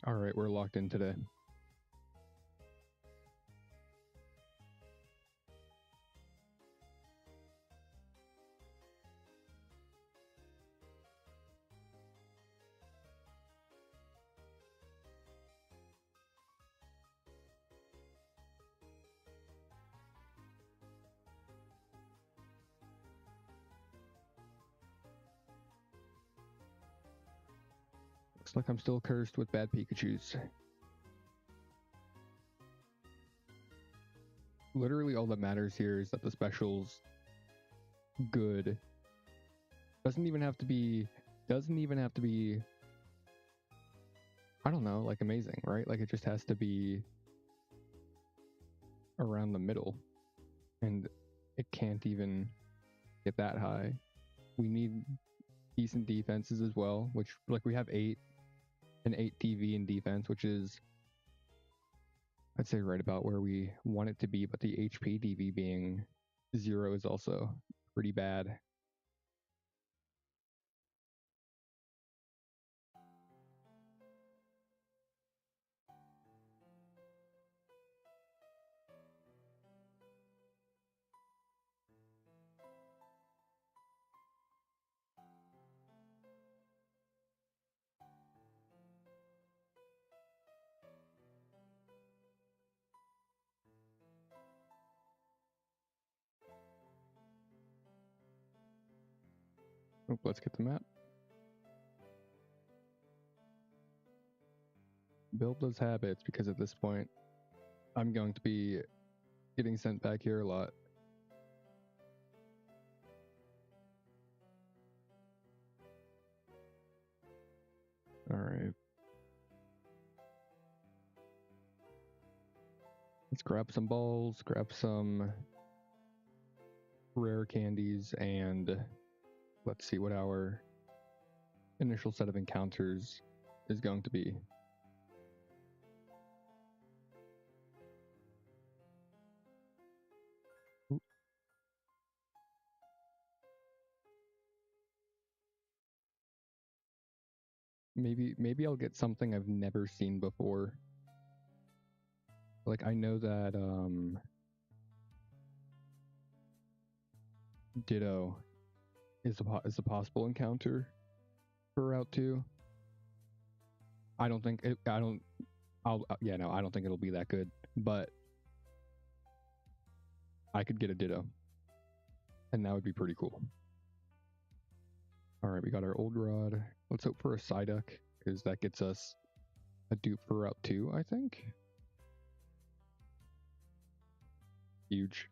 All right, we're locked in today. Looks like I'm still cursed with bad Pikachus. Literally all that matters here is that the special's good. Doesn't even have to be, I don't know, like amazing, right? Like it just has to be around the middle. And it can't even get that high. We need decent defenses as well, which like we have an 8 TV in defense, which is I'd say right about where we want it to be, but the HP DV being 0 is also pretty bad. Oh, let's get the map. Build those habits, because at this point, I'm going to be getting sent back here a lot. All right. Let's grab some balls, grab some rare candies, and let's see what our initial set of encounters is going to be. Maybe I'll get something I've never seen before. Like I know that Ditto is a possible encounter for Route 2. I don't think it, I don't I'll yeah, no, I don't think it'll be that good, but I could get a Ditto. And that would be pretty cool. All right, we got our old rod. Let's hope for a Psyduck, because that gets us a dupe for Route 2, I think. Huge.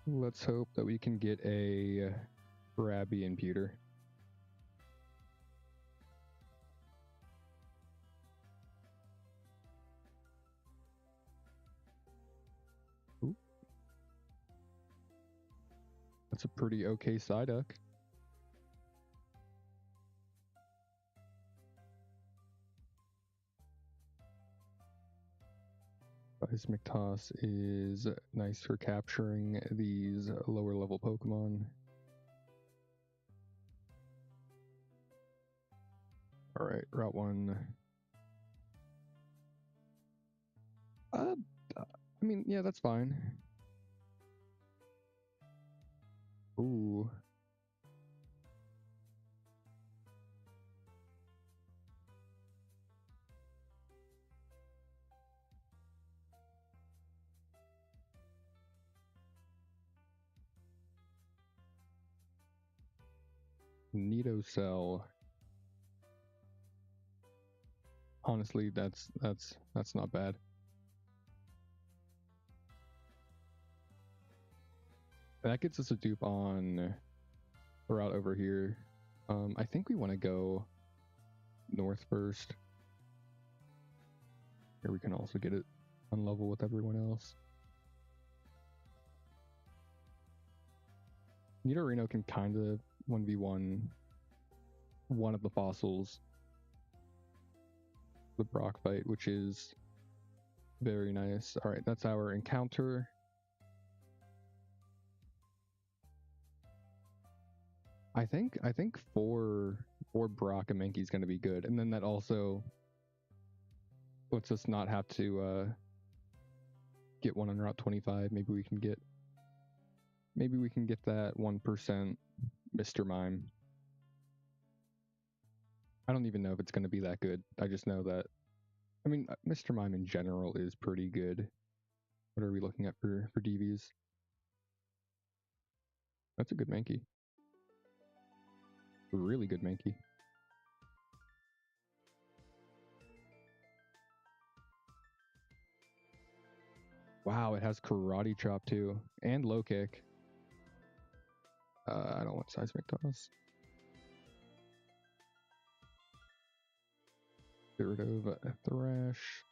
Let's hope that we can get a Krabby and Pewter. Ooh. That's a pretty okay Psyduck. Seismic Toss is nice for capturing these lower level Pokemon. All right, Route 1. I mean, yeah, that's fine. Ooh. Nido Cell. Honestly, that's not bad. That gets us a dupe on the route over here. I think we want to go north first. Here we can also get it on level with everyone else. Nidorino can kind of 1v1 one of the fossils, the Brock fight, which is very nice. All right, that's our encounter. I think for Brock and Mankey is going to be good, and then that also lets us not have to get one on Route 25. Maybe we can get that 1% Mr. Mime. I don't even know if it's going to be that good. I just know that, I mean, Mr. Mime in general is pretty good. What are we looking at for DVs? That's a good Mankey. A really good Mankey. Wow, it has Karate Chop too, and Low Kick. I don't want Seismic Toss. Get rid of Thrash.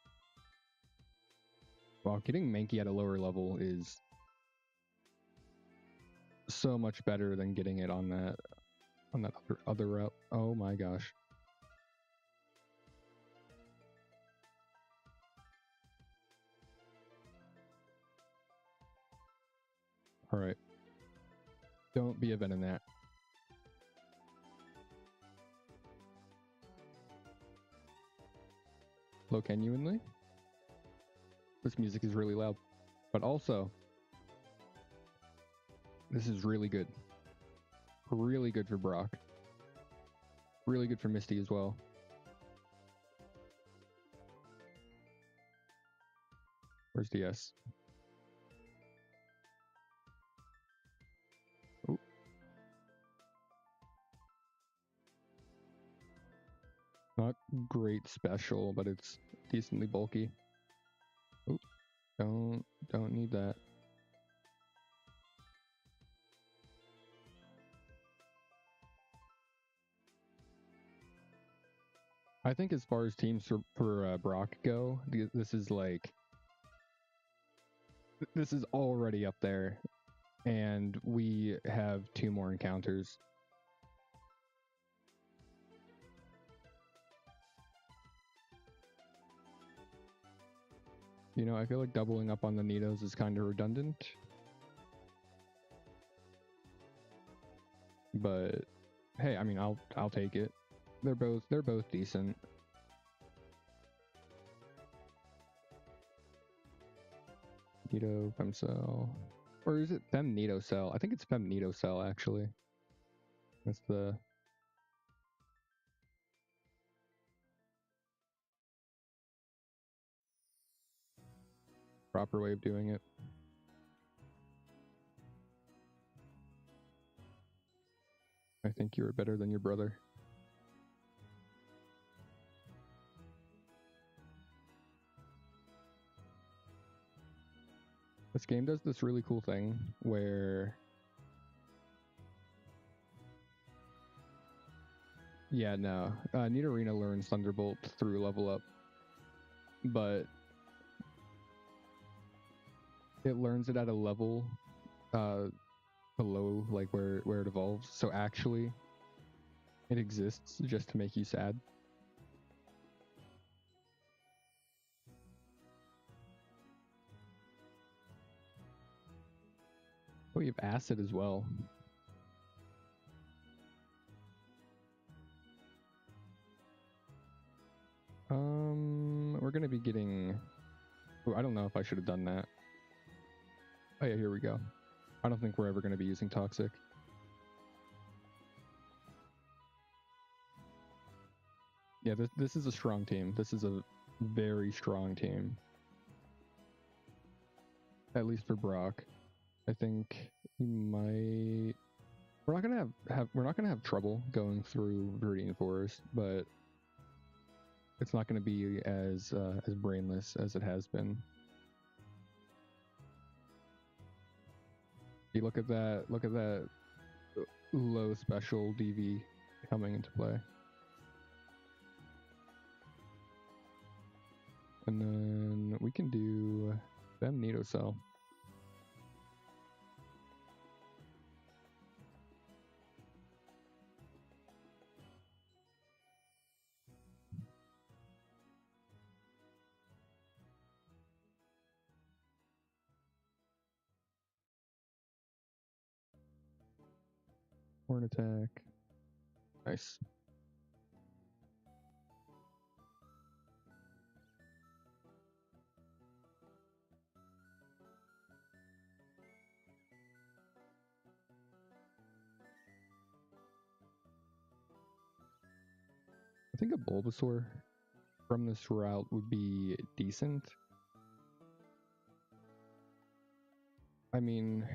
Wow, getting Mankey at a lower level is so much better than getting it on that other route. Oh my gosh. All right. Don't be a Venonat. Low genuinely? This music is really loud. But also, this is really good. Really good for Brock. Really good for Misty as well. Where's DS? Oh. Not great special, but it's decently bulky. Oh, don't need that. I think as far as teams for Brock go, this is like, this is already up there, and we have 2 more encounters. You know, I feel like doubling up on the Nidos is kind of redundant. But hey, I mean, I'll take it. They're both decent. Nido, Femcell. Or is it Fem Nido Cell? I think it's Fem Nido Cell actually. That's the proper way of doing it. I think you're better than your brother. This game does this really cool thing where, yeah, no, Nidorina learns Thunderbolt through level up, but it learns it at a level below like where it evolves. So actually, it exists just to make you sad. Oh, you have Acid as well. We're gonna be getting. Oh, I don't know if I should have done that. Oh yeah, here we go. I don't think we're ever gonna be using Toxic. Yeah, this is a strong team. This is a very strong team. At least for Brock. I think we might. We're not gonna have trouble going through Viridian Forest, but it's not gonna be as brainless as it has been. You look at that low special DV coming into play. And then we can do Fem Nido Cell. Horn attack. Nice. I think a Bulbasaur from this route would be decent. I mean,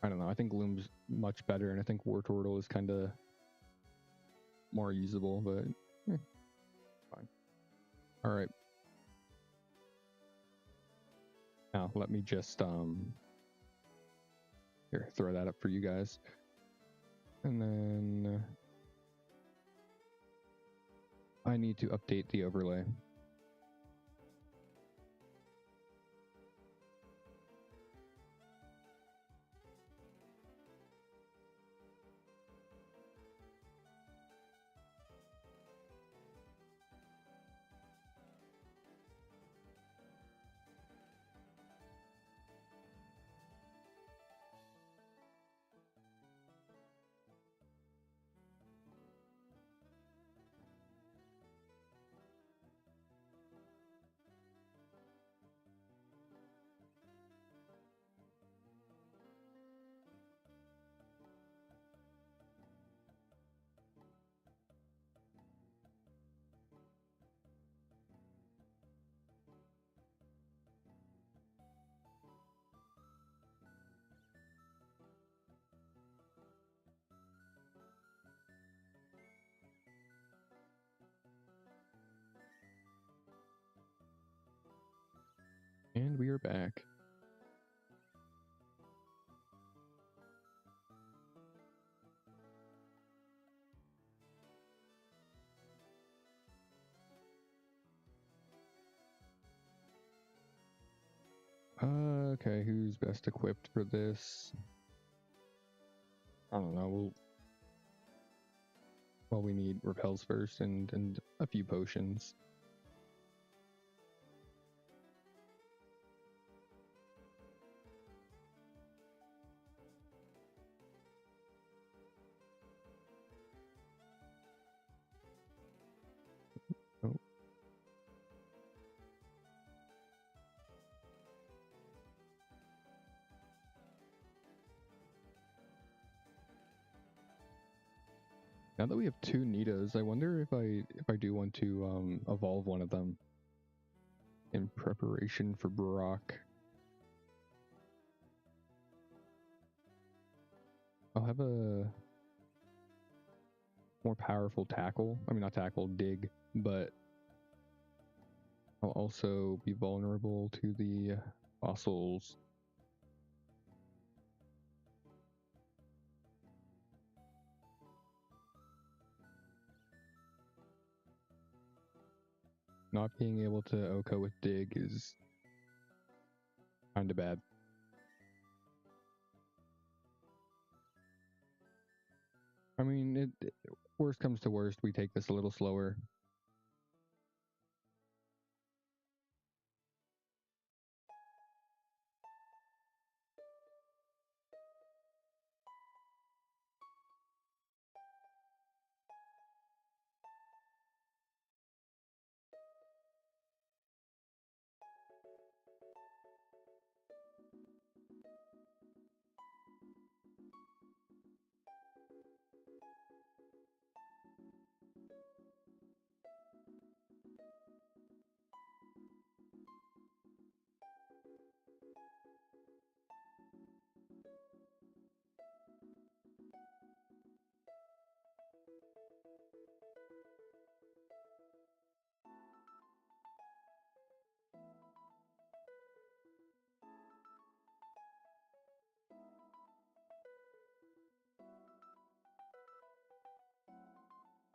I don't know. I think Gloom's much better, and I think Wartortle is kind of more usable, but fine. All right. Now let me just here, throw that up for you guys, and then I need to update the overlay. And we are back. Okay, who's best equipped for this? I don't know. Well, we need repels first and a few potions. Oh. Now that we have two Nidos, I wonder if I do want to evolve one of them in preparation for Brock. I'll have a more powerful tackle. I mean, not tackle, dig, but I'll also be vulnerable to the fossils. Not being able to OHKO with dig is kind of bad. I mean, worst comes to worst, we take this a little slower.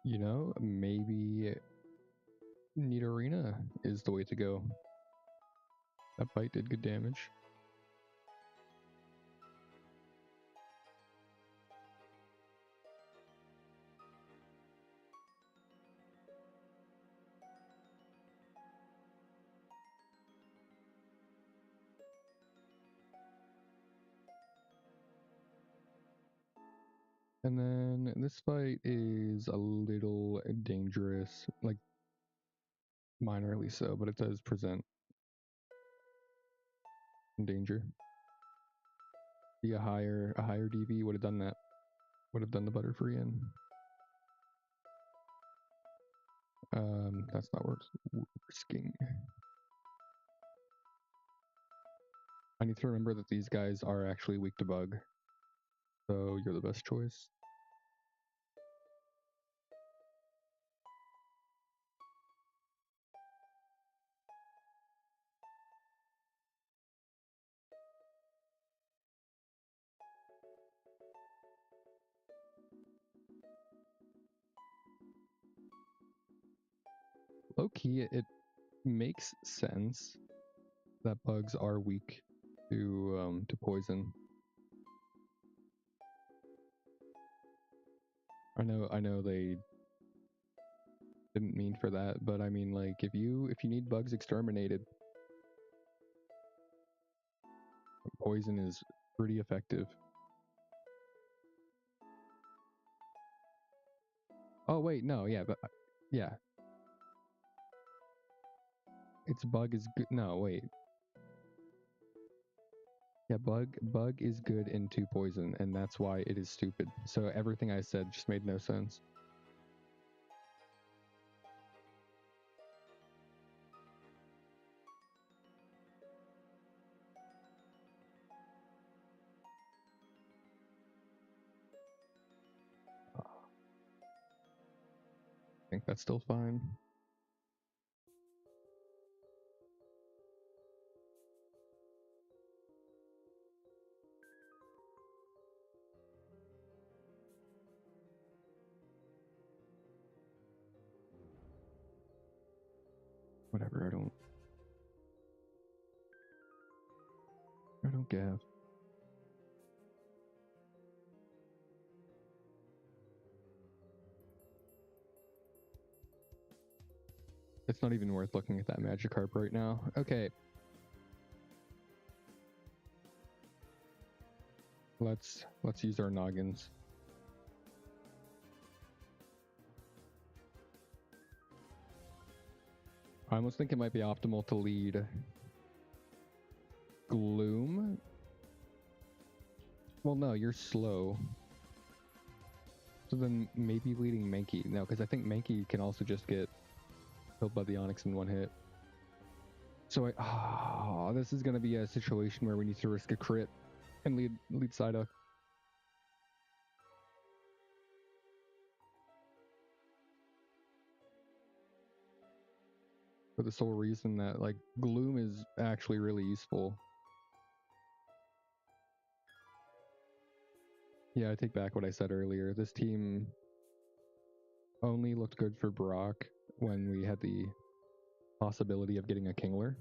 You know, maybe Nidorina is the way to go. That bite did good damage. And then this fight is a little dangerous, like minorly so, but it does present some danger. Be a higher DV would have done that. Would have done the Butterfree in. That's not worth risking. I need to remember that these guys are actually weak to bug. So you're the best choice. Low key, it makes sense that bugs are weak to poison. I know they didn't mean for that, but I mean, like, if you need bugs exterminated, poison is pretty effective. Oh wait, no, yeah, but yeah, its bug is good. No, wait, yeah, bug is good into poison, and that's why it is stupid. So everything I said just made no sense. I think that's still fine. Whatever, I don't give. It's not even worth looking at that Magikarp right now. Okay. Let's use our noggins. I almost think it might be optimal to lead Gloom. Well, no, you're slow. So then maybe leading Mankey. No, because I think Mankey can also just get killed by the Onyx in one hit. So this is going to be a situation where we need to risk a crit and lead Psyduck. For the sole reason that, like, Gloom is actually really useful. Yeah, I take back what I said earlier. This team only looked good for Brock when we had the possibility of getting a Kingler.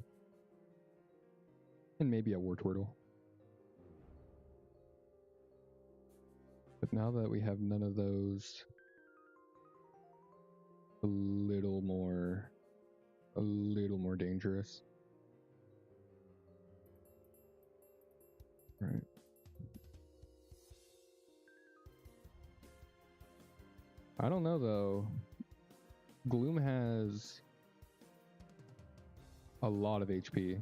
And maybe a Wartortle. But now that we have none of those, a little more dangerous. Right. I don't know though. Gloom has a lot of HP.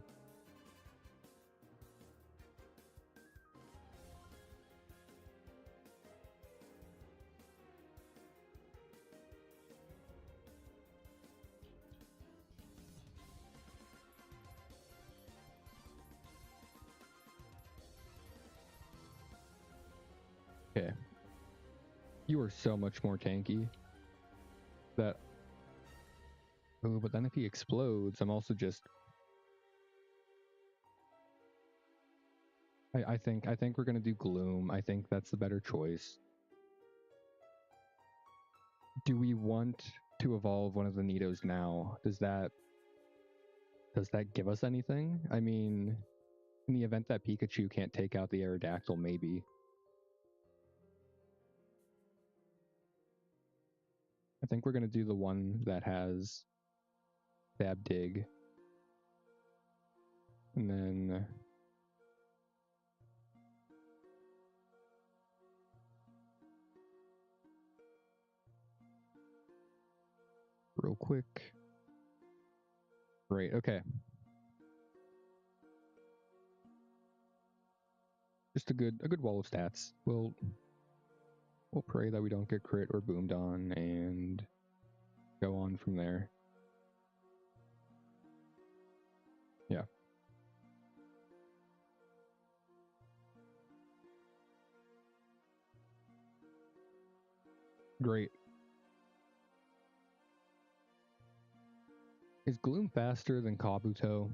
Okay. You are so much more tanky that... Oh, but then if he explodes, I'm also just... I think we're gonna do Gloom. I think that's the better choice. Do we want to evolve one of the Nidos now? Does that give us anything? I mean, in the event that Pikachu can't take out the Aerodactyl, maybe. I think we're gonna do the one that has Stab Dig. And then... real quick. Great, okay. Just a good wall of stats. We'll pray that we don't get crit or boomed on and go on from there. Yeah. Great. Is Gloom faster than Kabuto?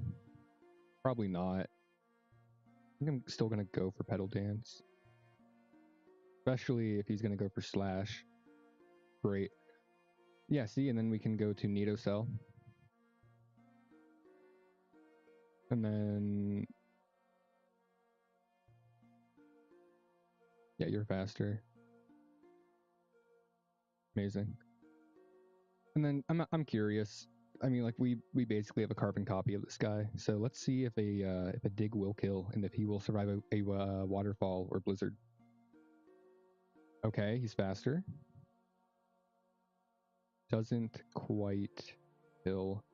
Probably not. I think I'm still gonna go for Petal Dance. Especially if he's gonna go for Slash. Great. Yeah, see, and then we can go to Nido Cell. And then... yeah, you're faster. Amazing. And then I'm curious. I mean, like we basically have a carbon copy of this guy. So let's see if a dig will kill and if he will survive a waterfall or blizzard. Okay, he's faster. Doesn't quite kill.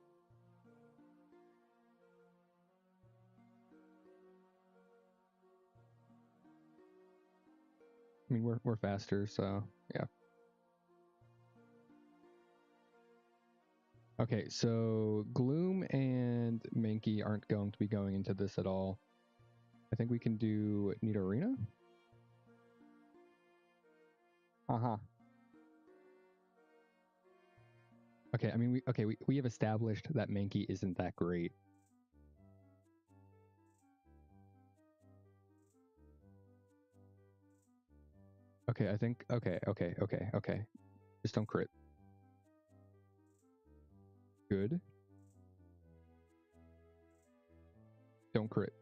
I mean, we're faster, so yeah. Okay, so Gloom and Mankey aren't going to be going into this at all. I think we can do Nidorina. Uh-huh. Okay, I mean, we have established that Mankey isn't that great. Okay, I think, okay. Just don't crit. Good. Don't crit.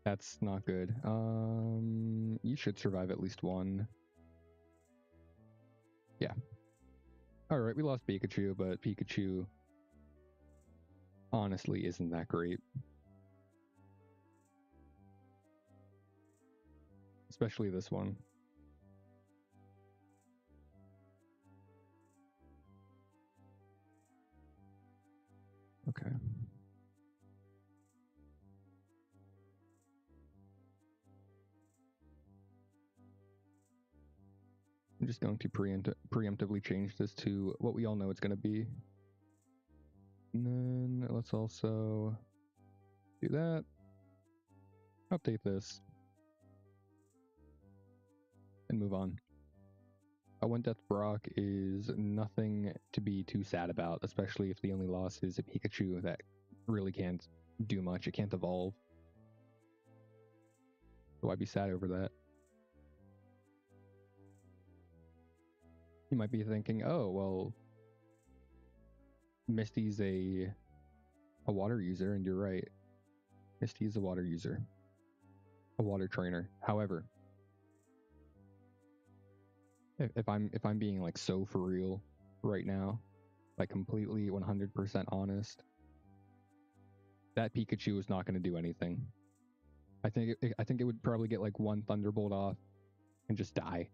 That's not good. You should survive at least one. Yeah. Alright, we lost Pikachu, but Pikachu honestly isn't that great. Especially this one. Okay. I'm just going to preemptively change this to what we all know it's going to be. And then let's also do that. Update this. And move on. A One Death Brock is nothing to be too sad about, especially if the only loss is a Pikachu that really can't do much. It can't evolve. So I'd be sad over that. You might be thinking, oh, well, Misty's a water user, and you're right. Misty is a water user. A water trainer. However, if I'm being like so for real right now, like completely 100% honest, that Pikachu is not going to do anything. I think it would probably get like one Thunderbolt off and just die.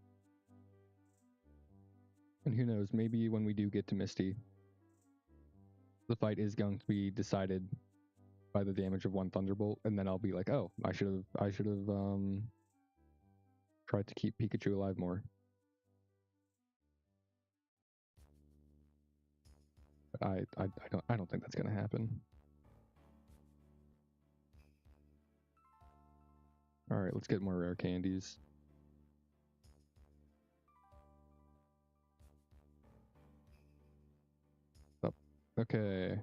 And who knows, maybe when we do get to Misty, the fight is going to be decided by the damage of one Thunderbolt, and then I'll be like, oh, I should have tried to keep Pikachu alive more. But I don't think that's gonna happen. All right, let's get more rare candies. Up. Okay.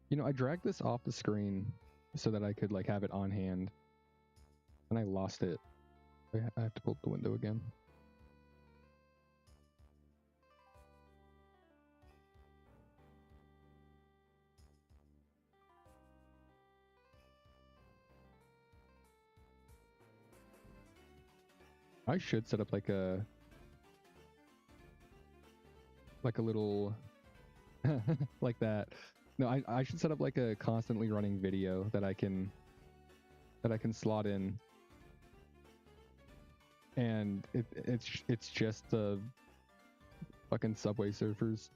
You know, I dragged this off the screen so that I could like have it on hand, and I lost it. I have to pull up the window again. I should set up like a little like that. No, I should set up like a constantly running video that I can slot in. and it's just the fucking Subway Surfers.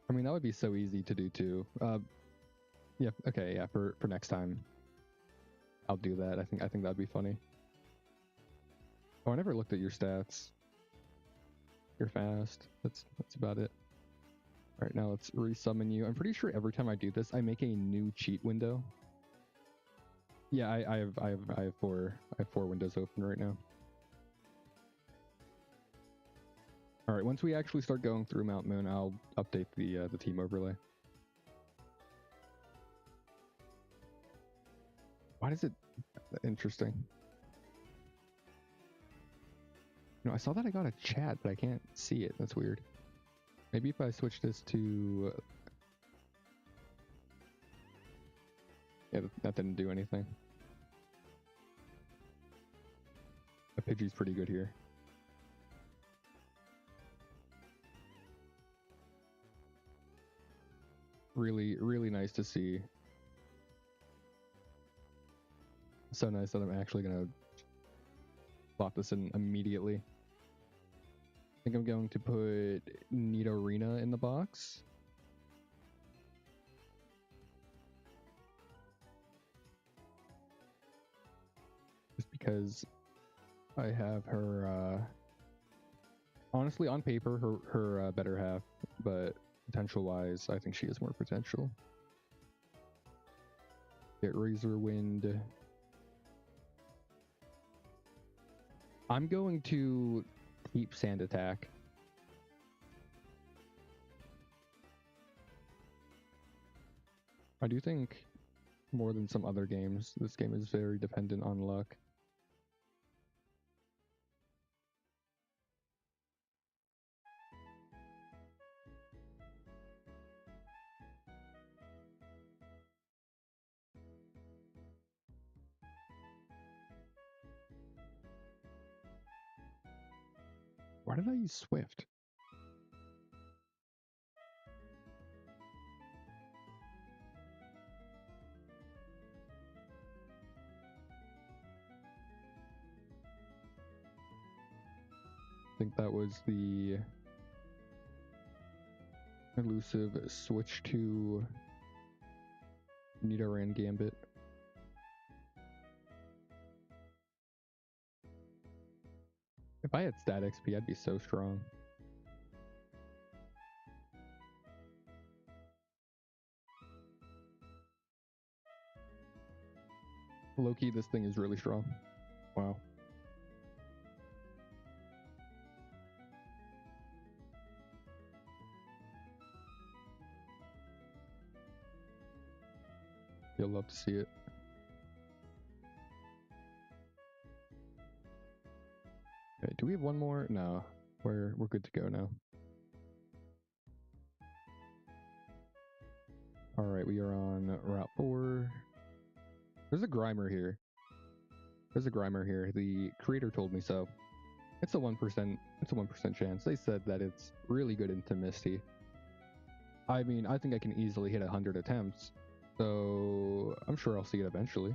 I mean, that would be so easy to do too. Yeah, okay, yeah, for next time, I'll do that. I think that'd be funny. Oh, I never looked at your stats. You're fast. That's about it. All right, now let's resummon you. I'm pretty sure every time I do this, I make a new cheat window. Yeah, I have four windows open right now. All right, once we actually start going through Mount Moon, I'll update the team overlay. Why is it interesting? No, I saw that I got a chat, but I can't see it. That's weird. Maybe if I switch this to... Yeah, that didn't do anything. The Pidgey's pretty good here. Really, really nice to see. So nice that I'm actually gonna plot this in immediately. I think I'm going to put Nidorina in the box. Just because I have her, honestly, on paper, her better half, but potential-wise, I think she has more potential. Get Razor Wind. I'm going to keep Sand Attack. I do think more than some other games, this game is very dependent on luck. Why did I use Swift? I think that was the elusive switch to Nidoran Gambit. If I had stat XP, I'd be so strong. Low-key, this thing is really strong. Wow. You'll love to see it. Okay, do we have one more? No, we're good to go now. All right, we are on Route 4. There's a Grimer here. The creator told me so. It's a 1%. It's a 1% chance. They said that it's really good into Misty. I mean, I think I can easily hit 100 attempts, so I'm sure I'll see it eventually.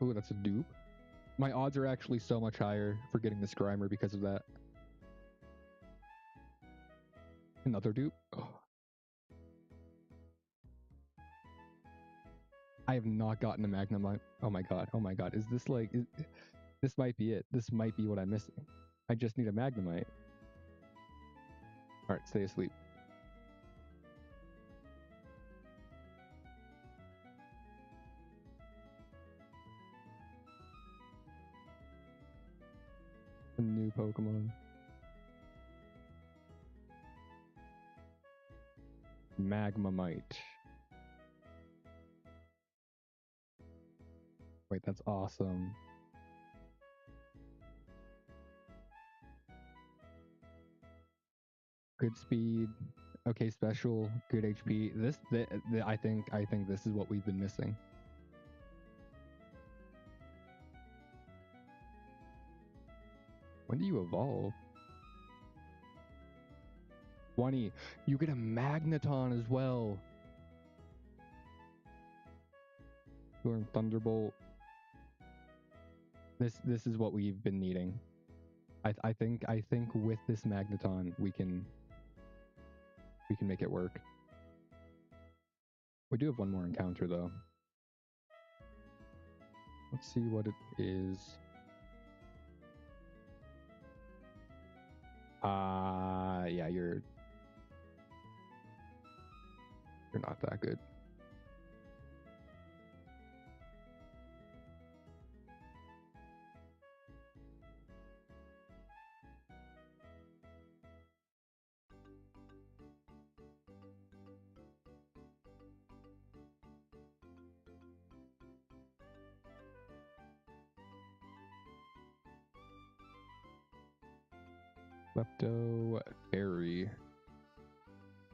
Ooh, that's a dupe. My odds are actually so much higher for getting this Grimer because of that. Another dupe. Oh. I have not gotten a Magnemite. Oh my god. Oh my god. Is this like... this might be it. This might be what I'm missing. I just need a Magnemite. Alright, stay asleep. A new Pokemon. Magnemite. Wait, that's awesome. Good speed. Okay, special. Good HP. I think this is what we've been missing. When do you evolve? 20. You get a Magneton as well. Learn Thunderbolt. This is what we've been needing. I think with this Magneton we can make it work. We do have one more encounter though. Let's see what it is. Yeah, you're not that good. Klepto Fairy.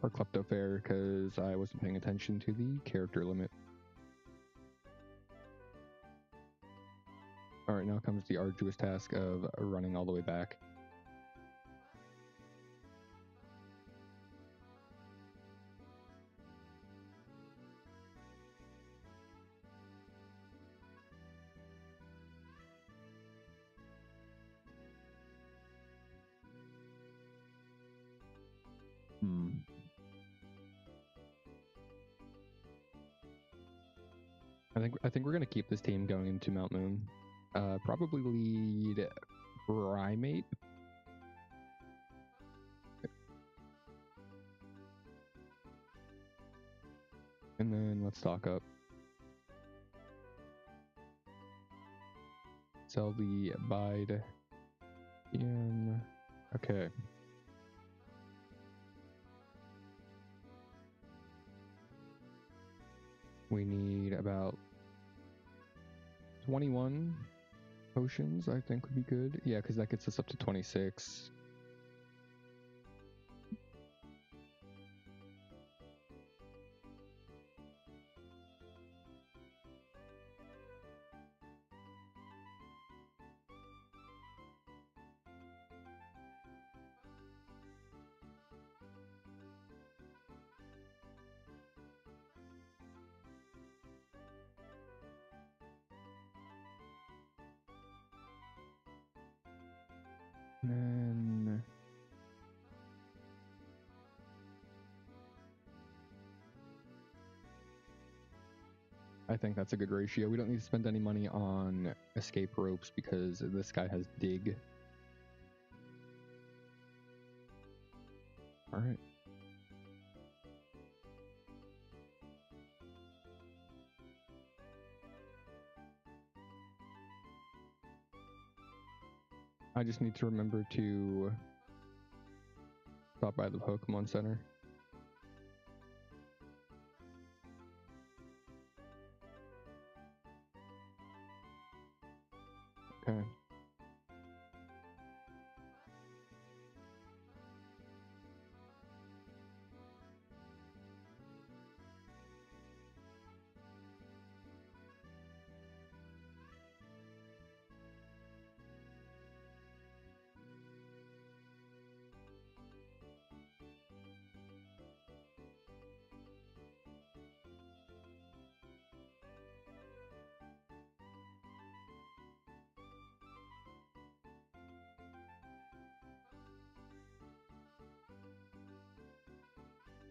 Or Klepto Fair, because I wasn't paying attention to the character limit. Alright, now comes the arduous task of running all the way back. I think we're gonna keep this team going into Mount Moon. Probably lead Primate. And then let's stock up. Sell the Bide. Okay. We need about 21 potions, I think would be good. Yeah, because that gets us up to 26. And then I think that's a good ratio. We don't need to spend any money on escape ropes because this guy has dig. All right. I just need to remember to stop by the Pokemon Center. Okay.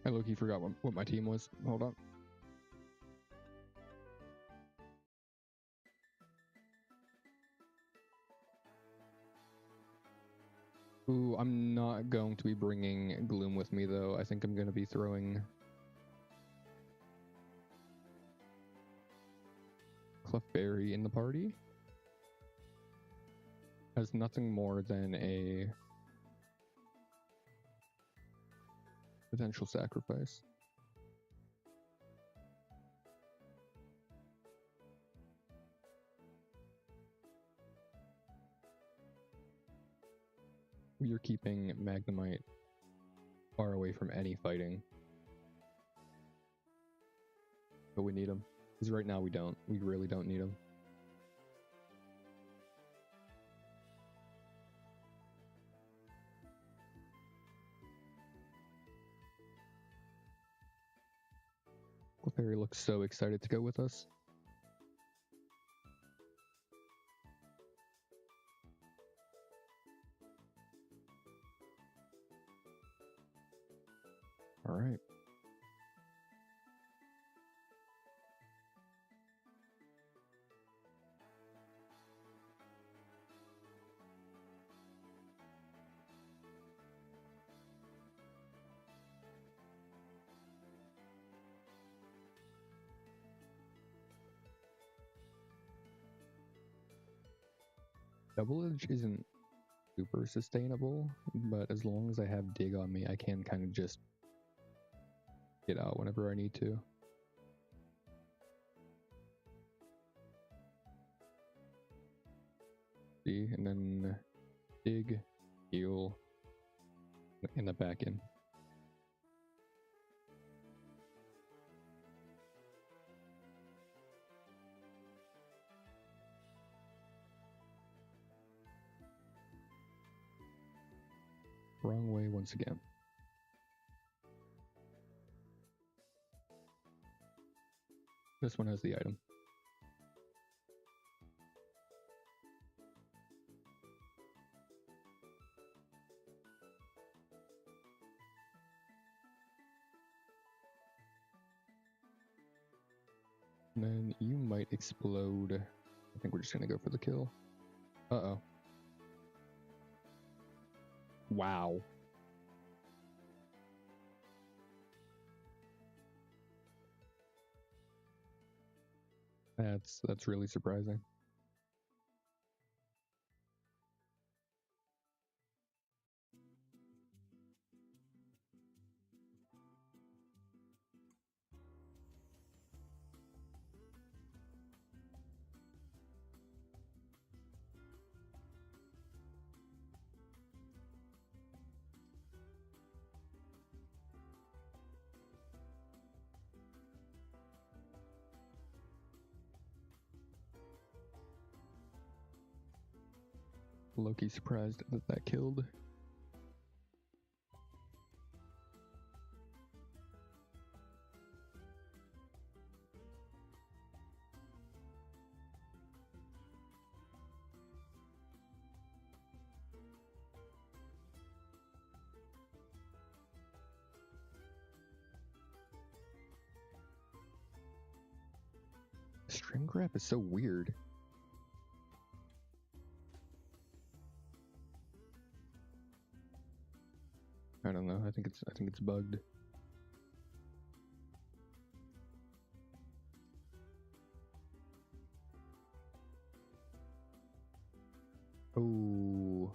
I low-key forgot what my team was. Hold on. Ooh, I'm not going to be bringing Gloom with me though. I think I'm going to be throwing Clefairy in the party. Has nothing more than a potential sacrifice. We are keeping Magnemite far away from any fighting. But we need him. Because right now we don't. We really don't need him. Clefairy looks so excited to go with us. All right. Double Edge isn't super sustainable, but as long as I have Dig on me, I can kind of just get out whenever I need to. See, and then Dig, heal, and the back in. Wrong way once again. This one has the item. And then you might explode. I think we're just gonna go for the kill. Uh-oh. Wow. That's really surprising. Loki surprised that that killed. String grab is so weird. I don't know. I think it's bugged. Oh.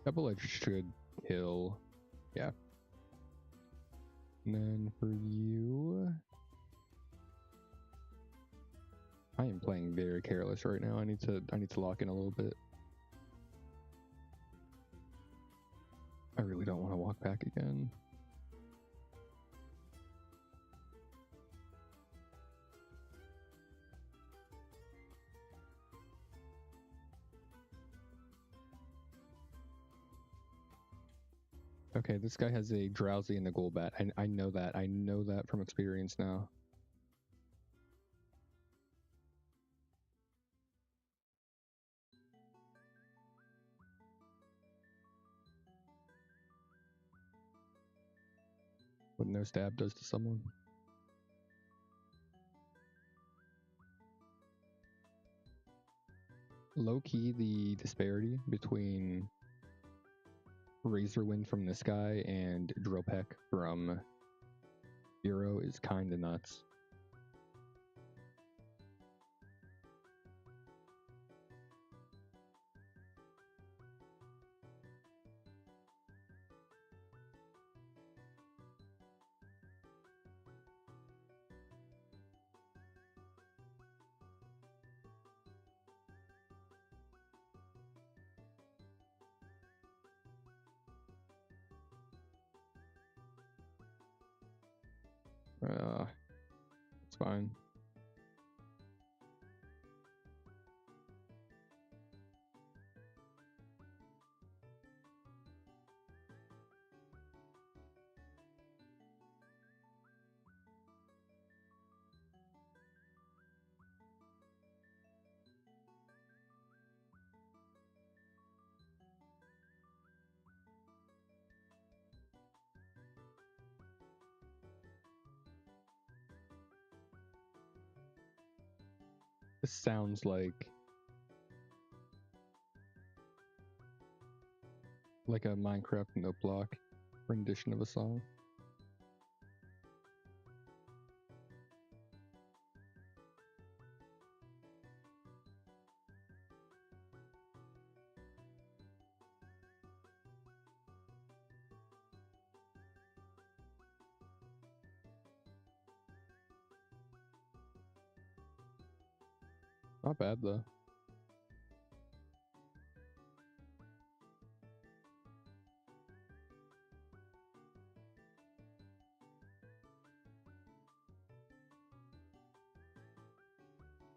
Double Edge should kill. Yeah. And then for you, I am playing very careless right now. I need to lock in a little bit. I really don't want to walk back again. Okay, this guy has a Drowsy and a Golbat. I know that. I know that from experience now. What no stab does to someone. Low key, the disparity between Razor Wind from this guy and Drill Peck from Hero is kinda nuts. It's fine. This sounds like a Minecraft note block rendition of a song. Not bad though.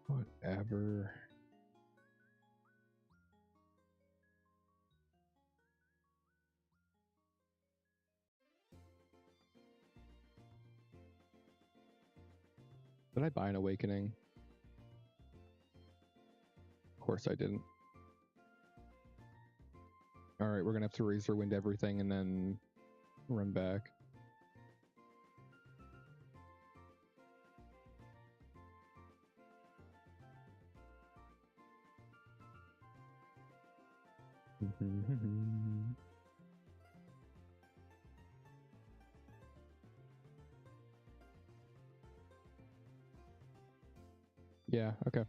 Whatever. Did I buy an awakening? Of course I didn't. Alright, we're gonna have to razor wind everything and then run back. Yeah, okay.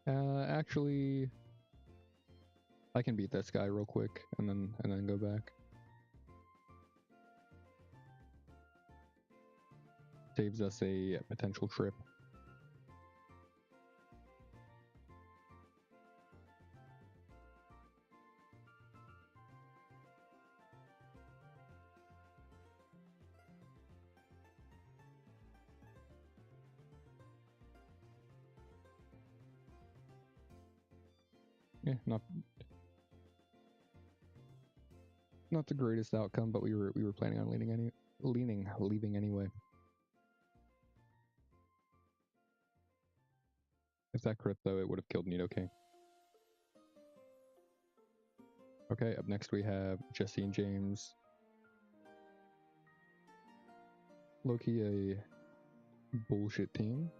Actually, I can beat this guy real quick and then go back. Saves us a potential trip. Yeah, not the greatest outcome, but we were planning on leaving anyway. If that crit though, it would have killed Nidoking. Okay, up next we have Jesse and James. Low-key a bullshit team.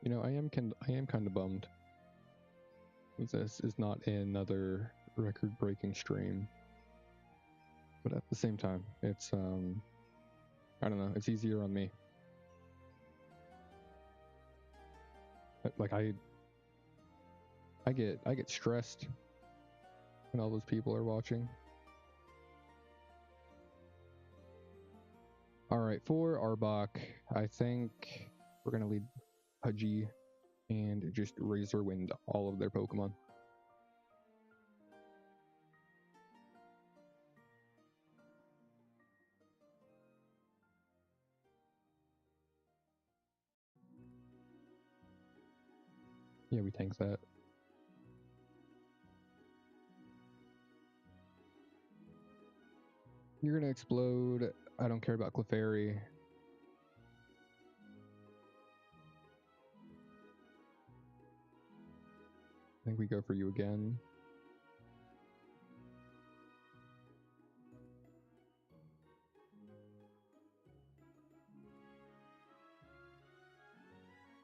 You know, I am kind of bummed. This is not another record-breaking stream, but at the same time, it's I don't know, it's easier on me. Like I get stressed when all those people are watching. All right, for Arbok, I think we're gonna lead Pudgy and just razor wind all of their Pokemon. Yeah, we tank that. You're gonna explode. I don't care about Clefairy. I think we go for you again.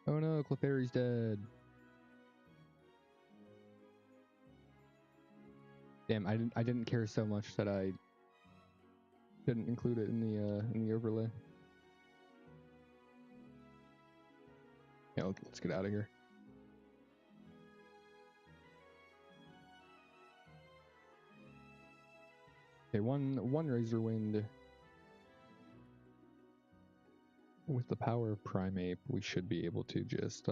Oh no, Clefairy's dead. Damn, I didn't care so much that I didn't include it in the overlay. Yeah, let's get out of here. Okay, one Razor Wind. With the power of Primeape, we should be able to just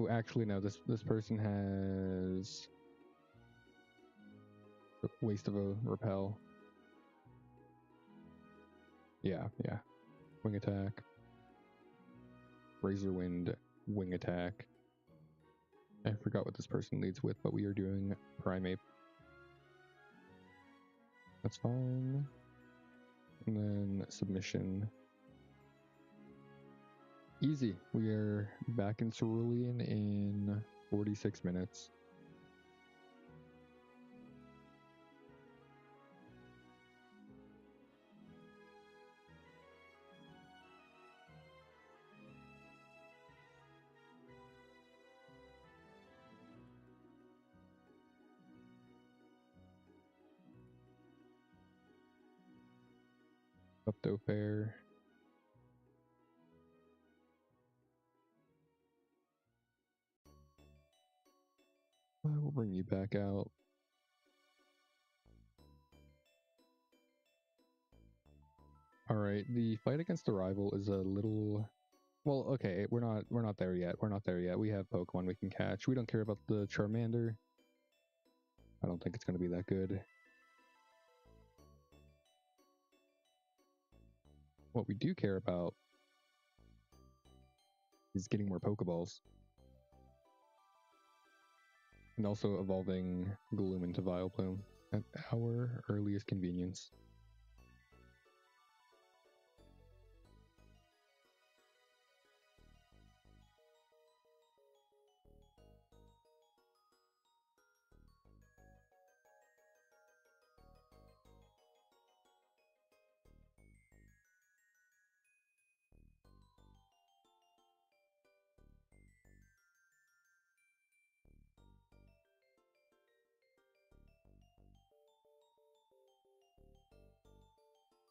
Oh, actually no, this person has waste of a repel. Yeah. Wing attack. Razor Wind, wing attack. I forgot what this person leads with, but we are doing Primeape. That's fine. And then submission. Easy. We are back in Cerulean in 46 minutes. Klepto Fair. We'll bring you back out. Alright, the fight against the rival is a little... Well, okay, we're not there yet. We're not there yet. We have Pokemon we can catch. We don't care about the Charmander. I don't think it's going to be that good. What we do care about is getting more Pokeballs. And also evolving Gloom into Vileplume at our earliest convenience.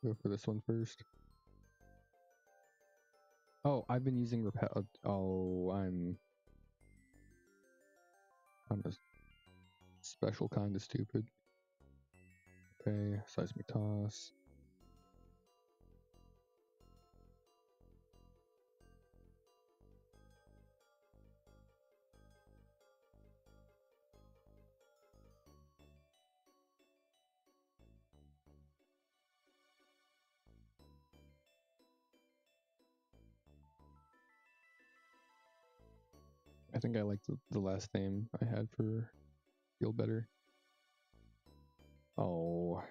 Go for this one first. Oh, I've been using repel. Oh, I'm a special kind of stupid. Okay, seismic toss. I think I like the last name I had for Feel Better. Oh.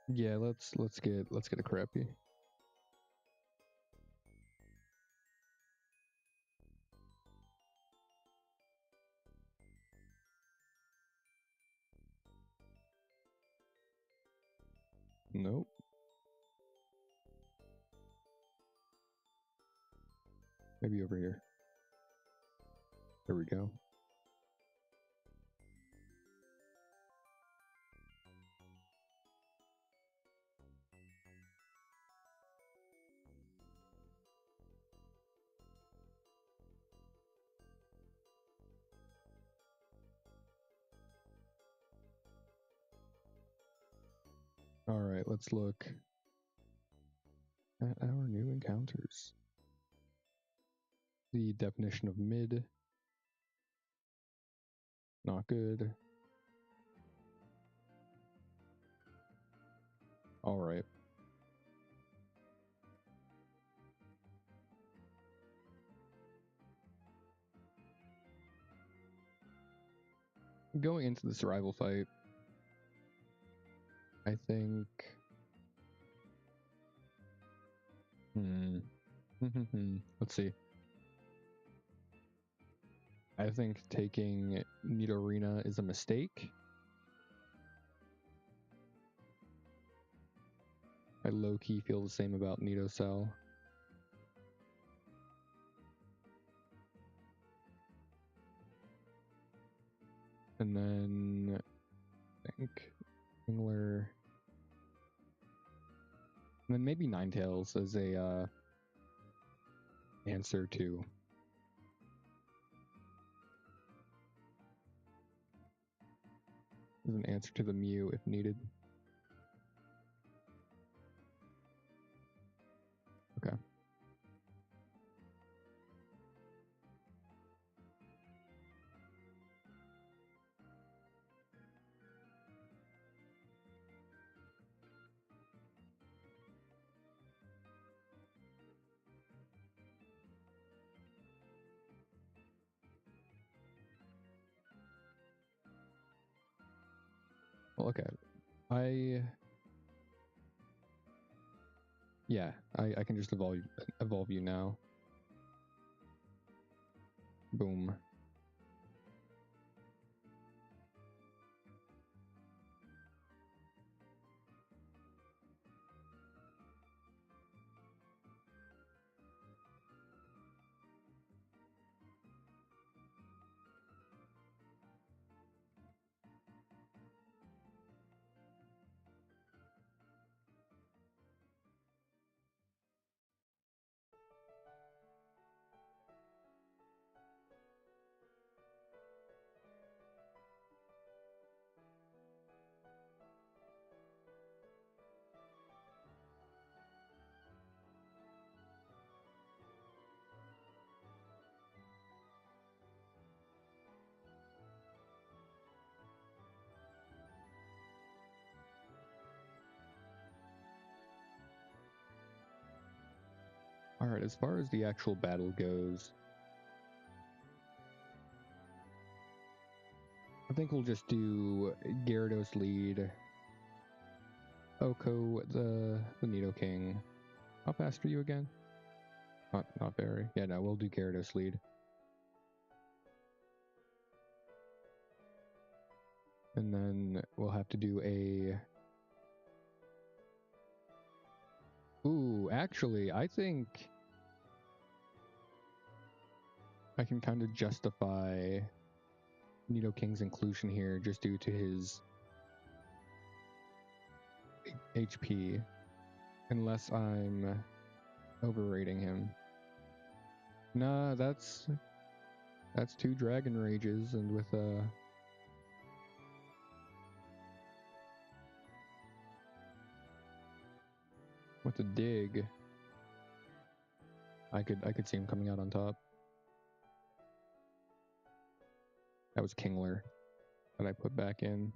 Yeah, let's get a crappy. Nope. Maybe over here. There we go. Alright, let's look at our new encounters. The definition of mid. Not good. Alright. going into the survival fight, I think. Let's see. I think taking Nidorina is a mistake. I low-key feel the same about Nidocell. And then I think Kingler. And then maybe Ninetales as a answer to. As an answer to the Mew if needed. Okay. Well, okay. Yeah, I can just evolve you now. Boom. Alright, as far as the actual battle goes, I think we'll just do Gyarados lead, Oko the Nidoking. How fast are you again? Not very. Yeah, no, we'll do Gyarados lead. And then we'll have to do a... Ooh, actually, I think I can kind of justify Nidoking's inclusion here just due to his HP, unless I'm overrating him. Nah, that's 2 Dragon Rages, and with a dig, I could see him coming out on top. That was Kingler that I put back in.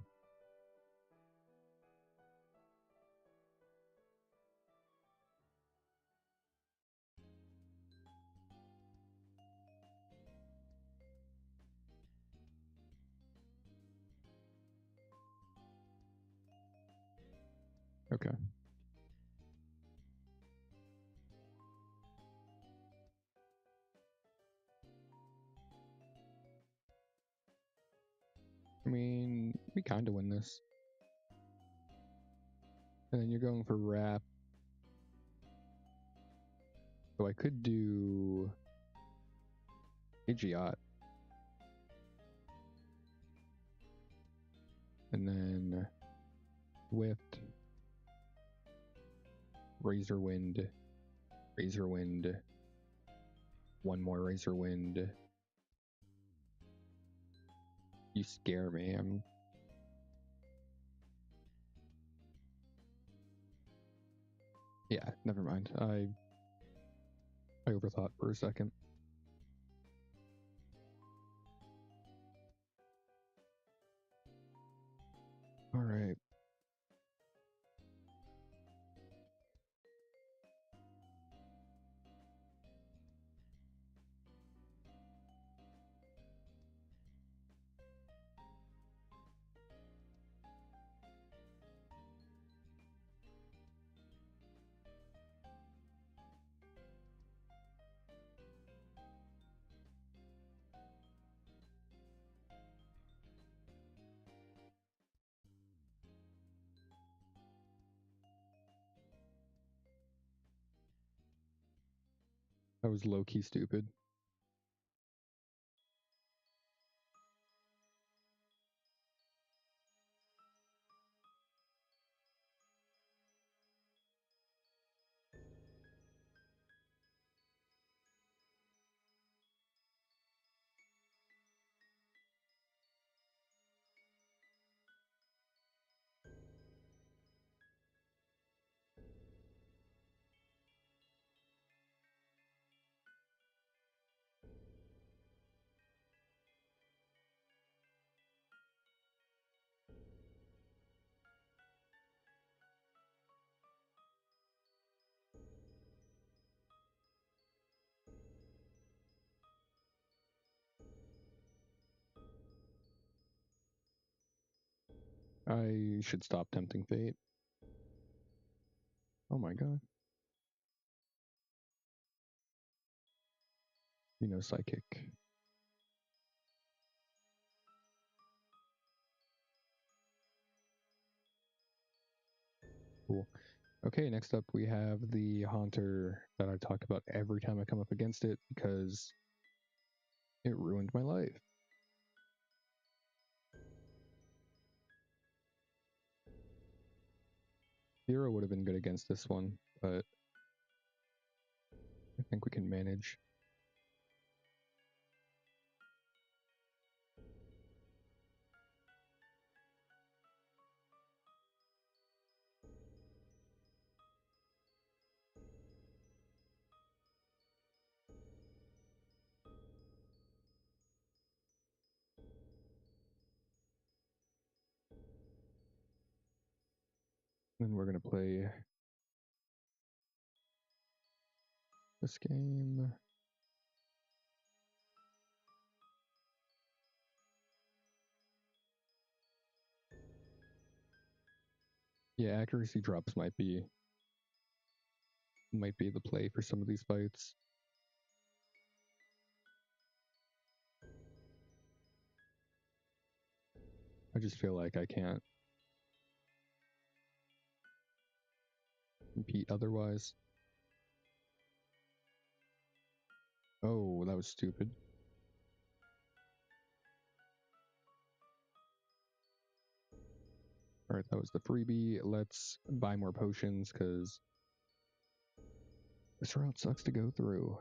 Okay. I mean, we kind of win this. And then you're going for Wrap. So I could do Pidgeot. And then Swift, Razor Wind, one more Razor Wind. You scare me. Yeah, never mind. I overthought for a second. All right. That was low-key stupid. I should stop tempting fate. Oh my god. You know, psychic. Cool. Okay, next up we have the Haunter that I talk about every time I come up against it because it ruined my life. Zero would have been good against this one, but I think we can manage. Then we're gonna play this game. Yeah, accuracy drops might be the play for some of these fights. I just feel like I can't compete otherwise. Oh, that was stupid. Alright, that was the freebie. Let's buy more potions, because this route sucks to go through.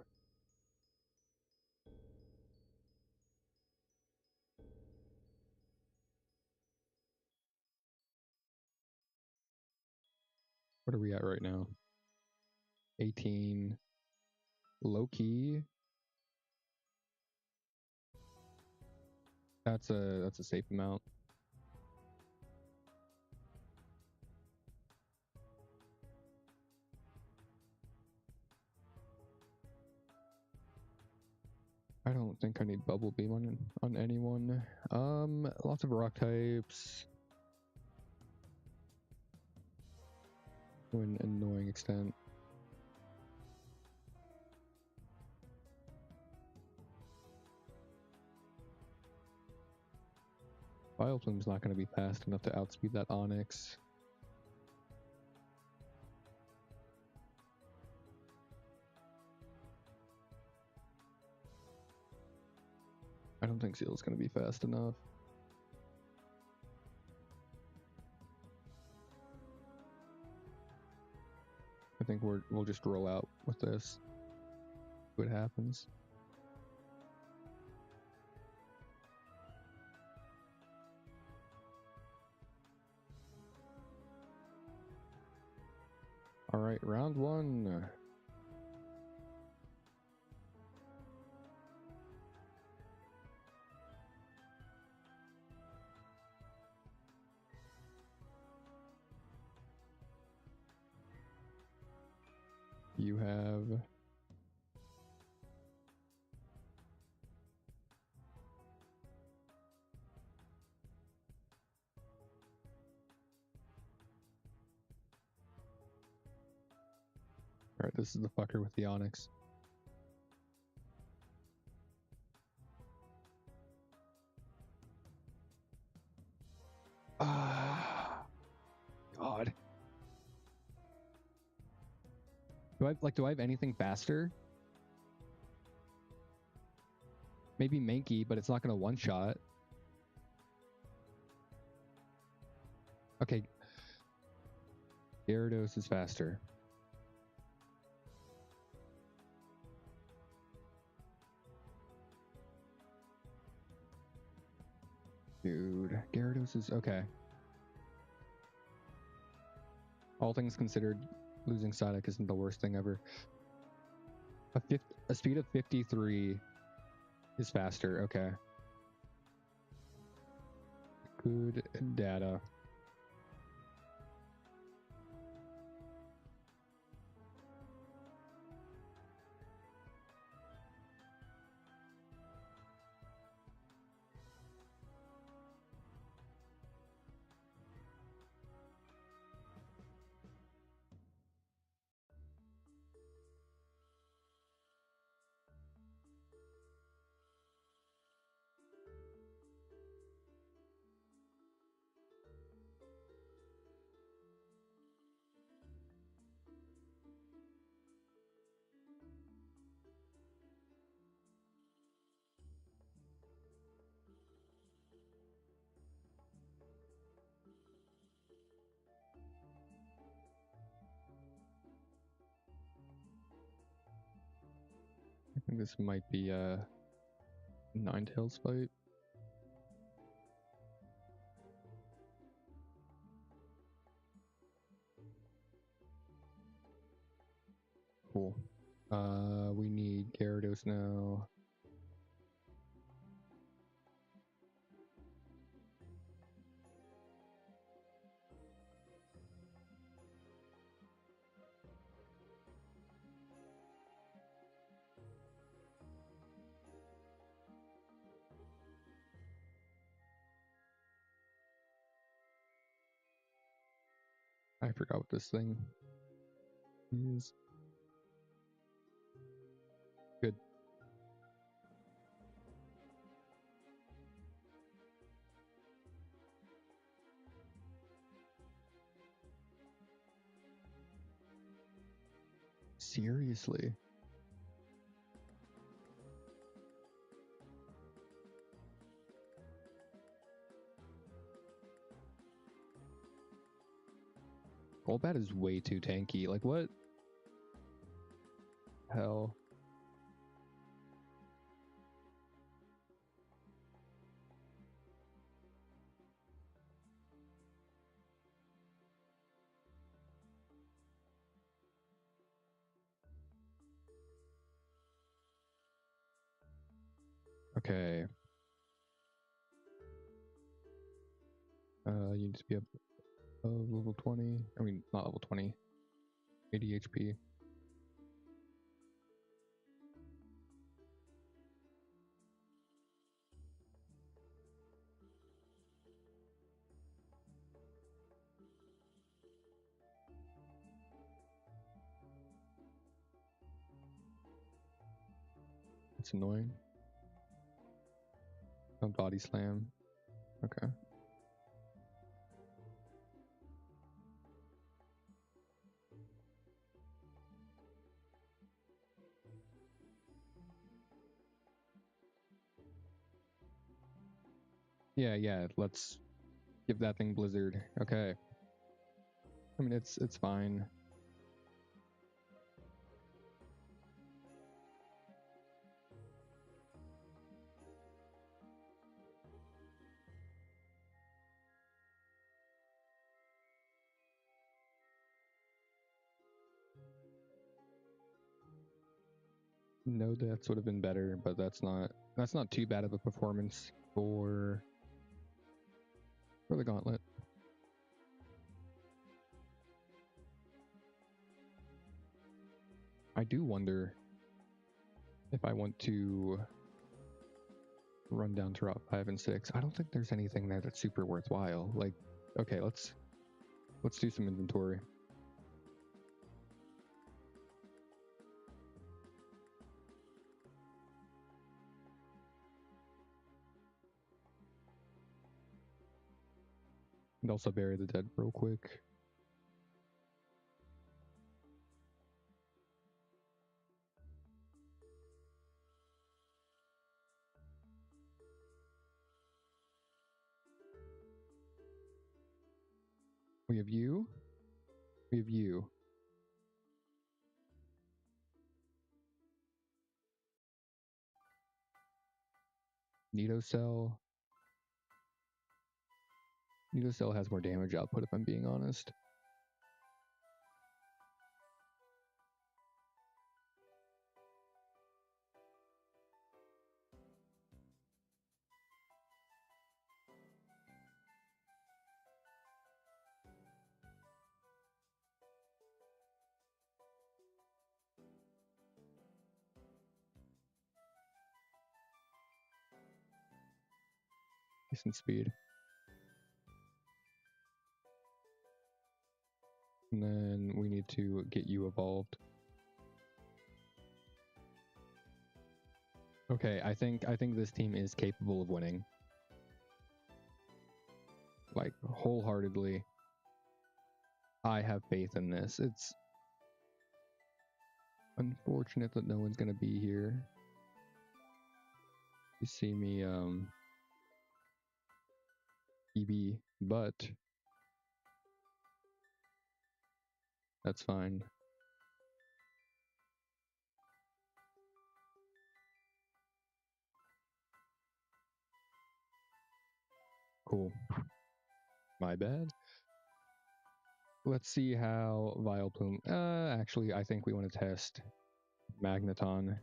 What are we at right now? 18. Low key. That's a safe amount. I don't think I need bubble beam on anyone. Lots of rock types to an annoying extent. Vileplume's not going to be fast enough to outspeed that Onyx. I don't think Seal's going to be fast enough. I think we'll just roll out with this. See what happens. All right, round one. You have Alright, this is the fucker with the Onyx. Ah, God. Do I have anything faster? Maybe Mankey, but it's not going to one-shot. Okay. Gyarados is faster. Dude, Gyarados is okay. All things considered, losing Psyduck isn't the worst thing ever. A speed of 53 is faster. Okay. Good data. I think this might be a Ninetales fight. Cool. We need Gyarados now. I forgot what this thing is. Good. Seriously? Golbat is way too tanky. Like, what? Hell. Okay. You need to be up level 20. I mean, not level 20. 80 HP. It's annoying. Don't body slam. Okay. Yeah, let's give that thing Blizzard. Okay. I mean, it's fine. No deaths would have been better, but that's not too bad of a performance for the gauntlet. I do wonder if I want to run down to Route 5 and 6. I don't think there's anything there that's super worthwhile. Like, okay, let's do some inventory. And also bury the dead real quick. We have you. We have you. Nidocell. Nidocell has more damage output, if I'm being honest. Decent speed. And then we need to get you evolved. Okay, I think this team is capable of winning. Like, wholeheartedly. I have faith in this. It's unfortunate that no one's gonna be here. You see me PB, but that's fine. Cool. My bad. Let's see how Vileplume. Actually, I think we want to test Magneton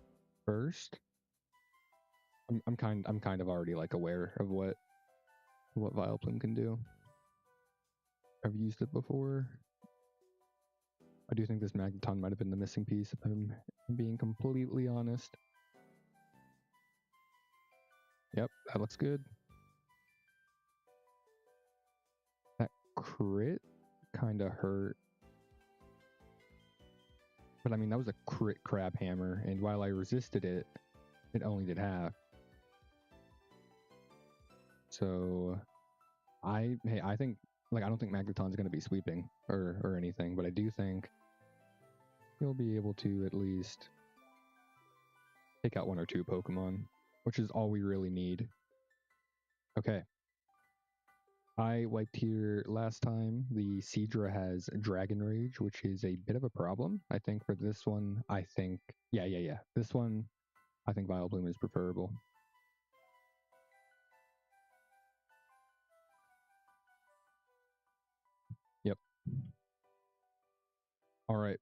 first. I'm kind of already like aware of what Vileplume can do. I've used it before. I do think this Magneton might have been the missing piece, if I'm being completely honest. Yep, that looks good. That crit kind of hurt. But I mean, that was a crit crab hammer, and while I resisted it, it only did half. So, I think, like, I don't think Magneton's going to be sweeping or anything, but I do think he'll be able to at least take out one or two Pokemon, which is all we really need. Okay. I wiped here last time. The Seadra has Dragon Rage, which is a bit of a problem. I think for this one, yeah. This one, I think Vileplume is preferable. Yep. All right.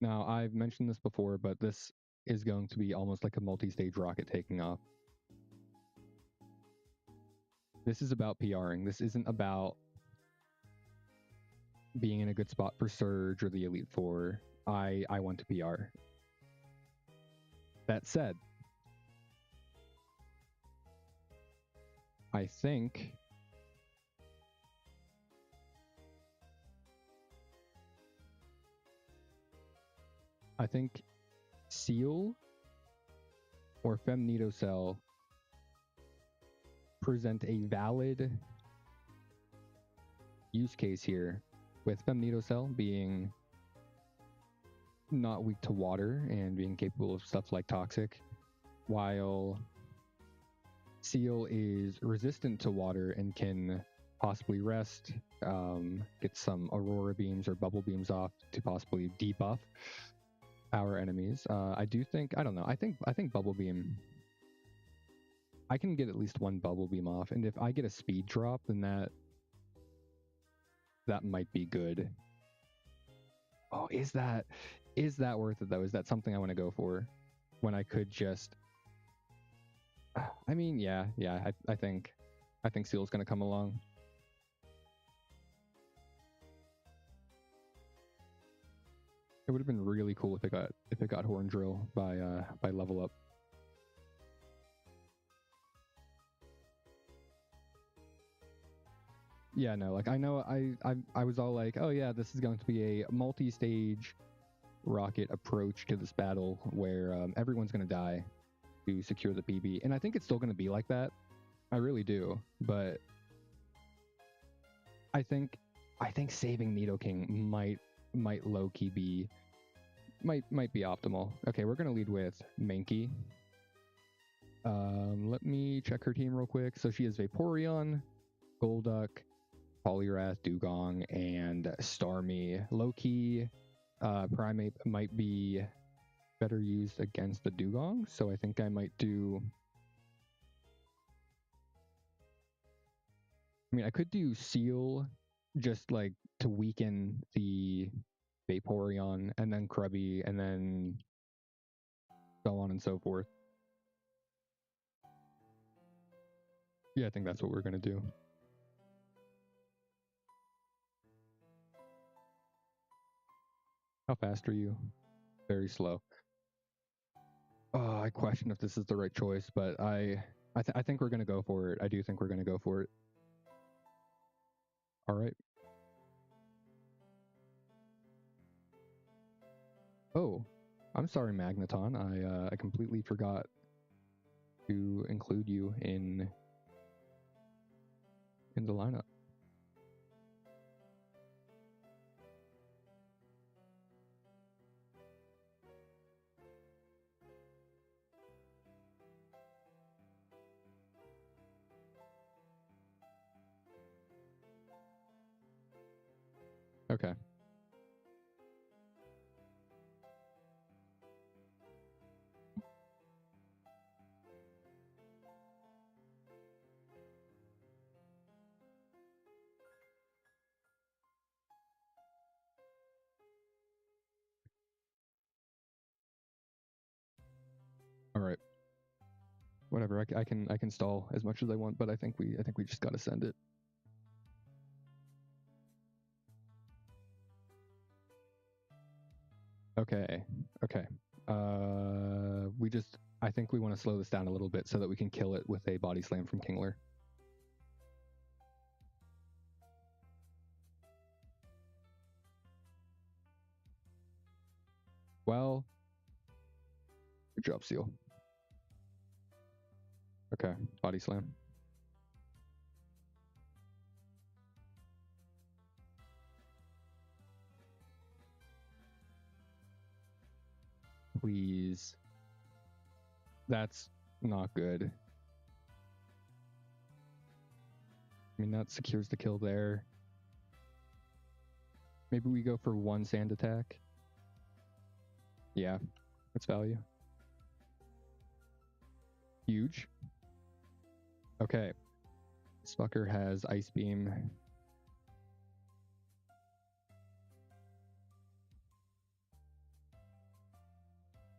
Now, I've mentioned this before, but this is going to be almost like a multi-stage rocket taking off. This is about PRing. This isn't about being in a good spot for Surge or the Elite Four. I want to PR. That said, I think Seal or Femnitocell present a valid use case here, with Femnitocell being not weak to water and being capable of stuff like Toxic, while Seal is resistant to water and can possibly rest, get some Aurora Beams or Bubble Beams off to possibly debuff our enemies. I think Bubble Beam, I can get at least one Bubble Beam off, and if I get a speed drop, then that might be good. Oh, is that worth it though? Is that something I want to go for when I could just, I mean, yeah, I think Seal's gonna come along. It would have been really cool if it got Horn Drill by level up. Yeah, no, like I know I was all like, oh yeah, this is going to be a multi-stage rocket approach to this battle where everyone's gonna die to secure the PB, and I think it's still gonna be like that. I really do, but I think saving Nidoking might low key be might be optimal. Okay, we're gonna lead with Mankey. Let me check her team real quick. So she has Vaporeon, Golduck, Poliwrath, Dugong, and Starmie. Low-key, Primeape might be better used against the Dugong, so I think I might do... I mean, I could do Seal just like to weaken the Vaporeon, and then Krabby, and then so on and so forth. Yeah, I think that's what we're gonna do. How fast are you? Very slow. Oh, I question if this is the right choice, but I think we're gonna go for it. I do think we're gonna go for it. All right. Oh, I'm sorry, Magneton. I completely forgot to include you in the lineup. Okay. All right. Whatever. I can stall as much as I want, but I think we just gotta send it. Okay. Okay. I think we want to slow this down a little bit so that we can kill it with a body slam from Kingler. Well, good job, Seal. Okay, body slam. Please. That's not good. I mean, that secures the kill there. Maybe we go for one sand attack. Yeah, that's value. Huge. Okay. This fucker has Ice Beam. I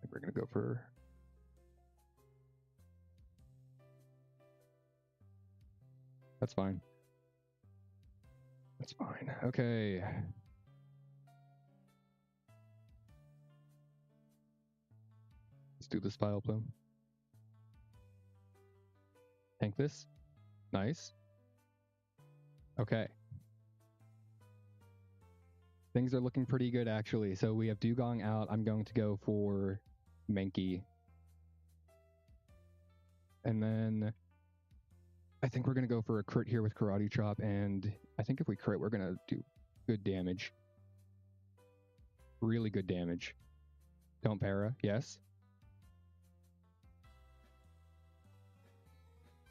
think we're gonna go for... That's fine. That's fine. Okay. Let's do this File Plume. Tank this. Nice. Okay. Things are looking pretty good, actually. So we have Dugong out. I'm going to go for Mankey. And then I think we're going to go for a crit here with Karate Chop. And I think if we crit, we're going to do good damage. Really good damage. Don't para. Yes.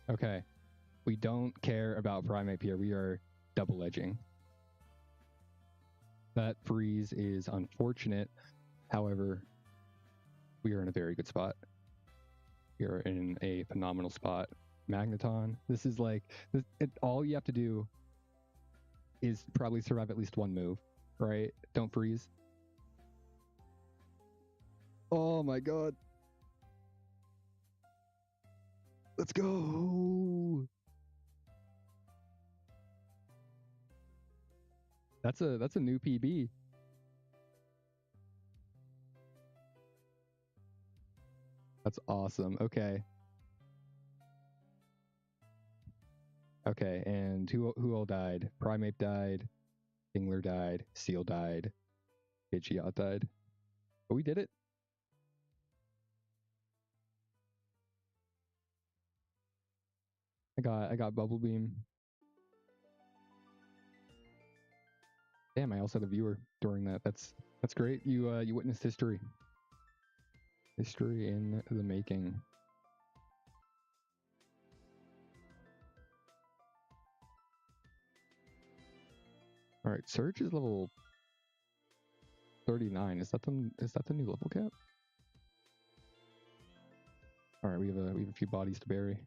Okay. We don't care about Primeape here. We are double edging. That freeze is unfortunate. However, we are in a very good spot. We are in a phenomenal spot. Magneton. This is like, all you have to do is probably survive at least one move, right? Don't freeze. Oh my god. Let's go. That's a new PB. That's awesome. Okay. Okay, and who all died? Primeape died, Kingler died, Seal died, Pidgeot died. But we did it. I got Bubble Beam. Damn, I also had a viewer during that. That's great. You witnessed history. History in the making. All right, Surge is level 39. Is that the new level cap? All right, we have a few bodies to bury.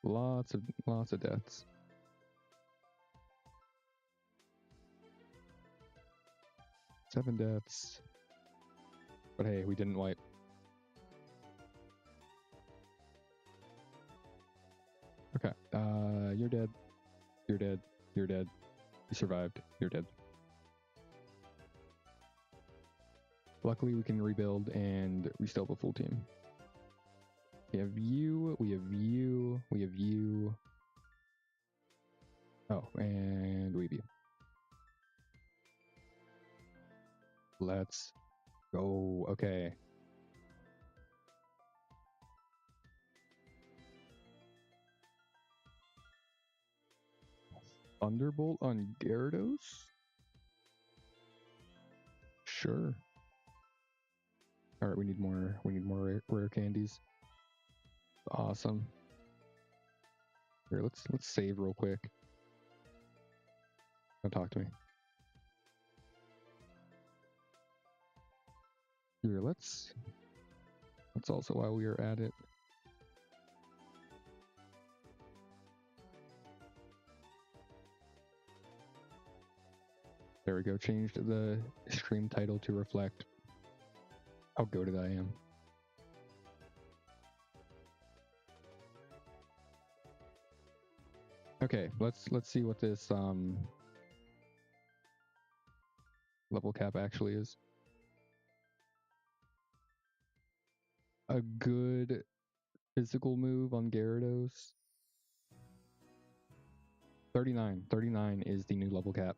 Lots of deaths. Seven deaths. But hey, we didn't wipe. Okay. You're dead. You're dead. You're dead. You survived. You're dead. Luckily, we can rebuild, and we still have a full team. We have you. We have you. We have you. Oh, and Weeby. Let's go. Okay. Thunderbolt on Gyarados? Sure. All right, we need more rare candies. Awesome. Here, let's save real quick. Don't talk to me. Here, let's also, while we are at it, there we go. Changed the stream title to reflect how goated I am. Okay, let's see what this level cap actually is. A good physical move on Gyarados. 39. 39 is the new level cap.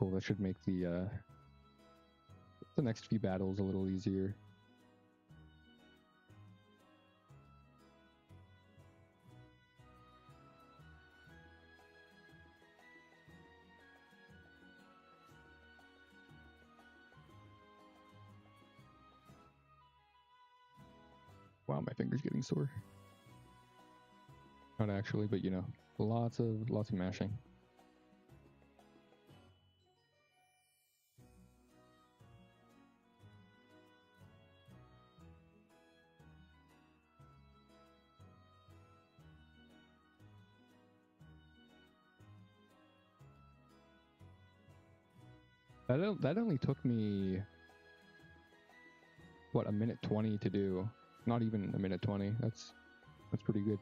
Cool, that should make the next few battles a little easier. Wow, my finger's getting sore. Not actually, but you know, lots of mashing. That only took me, what, a minute 20 to do. Not even a minute 20. That's pretty good.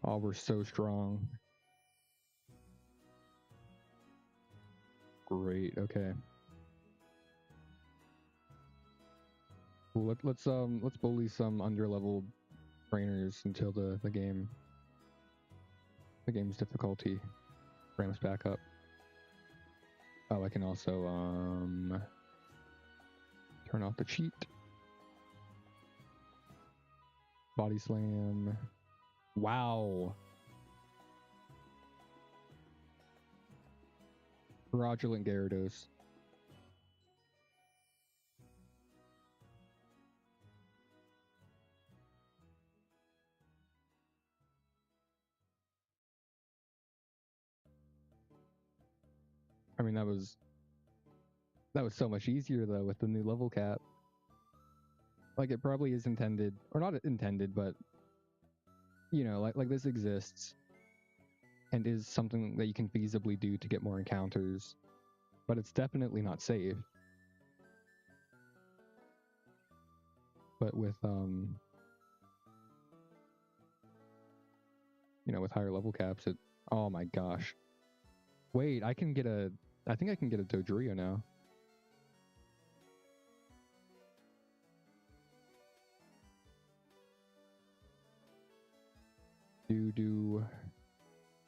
Oh, we're so strong. Great. Okay. Cool. Let's bully some underleveled trainers until the game's difficulty ramps back up. Oh, I can also turn off the cheat. Body slam. Wow. Fraudulent Gyarados. I mean, that was so much easier though with the new level cap. Like, it probably is intended, or not intended, but you know, like this exists and is something that you can feasibly do to get more encounters, but it's definitely not safe. But with you know, with higher level caps, it, oh my gosh. Wait, I think I can get a Dodrio now.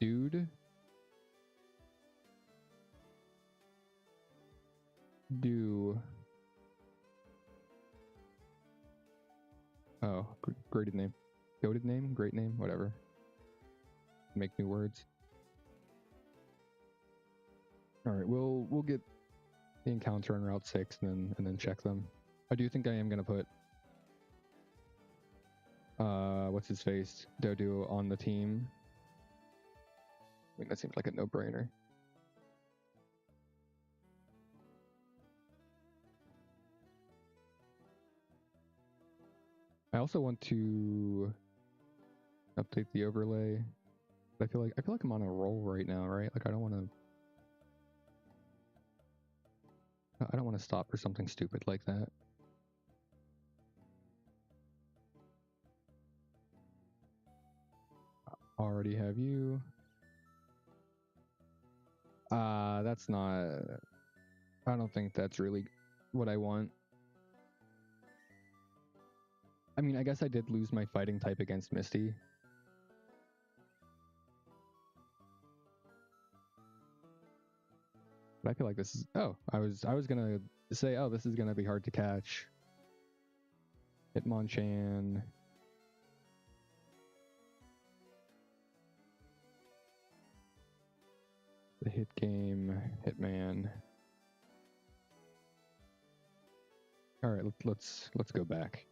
Dude. Oh, great name. Goated name? Great name? Whatever. Make new words. Alright, we'll get the encounter on Route 6 and then check them. I do think I am gonna put what's his face? Dodu on the team. I mean, that seems like a no-brainer. I also want to update the overlay. I feel like I'm on a roll right now, right? Like I don't want to stop for something stupid like that. Already have you. That's not. I don't think that's really what I want. I mean, I guess I did lose my fighting type against Misty. But I feel like this is. Oh, I was gonna say, oh, this is gonna be hard to catch. Hitmonchan. The hit game, Hitman. All right, let's go back.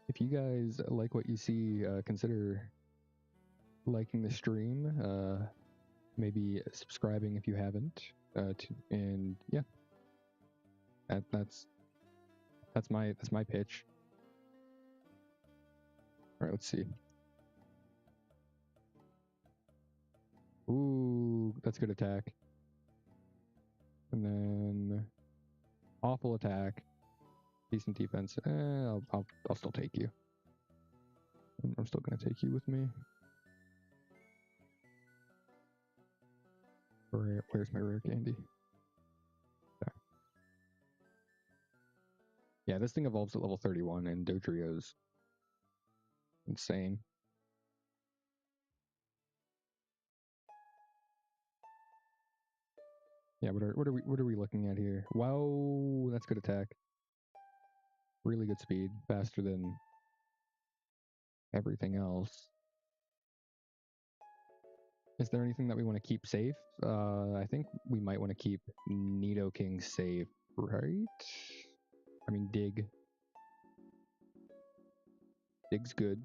If you guys like what you see, consider liking the stream, maybe subscribing if you haven't, and yeah, that's my pitch. All right, let's see. Ooh, that's good attack. And then awful attack, decent defense. I'll still take you. I'm still gonna take you with me. Where's my rare candy? There. Yeah, this thing evolves at level 31, and Dodrio's insane. Yeah, what are we looking at here? Wow, that's good attack. Really good speed, faster than everything else. Is there anything that we want to keep safe? I think we might want to keep Nidoking safe, right? I mean, Dig. Dig's good.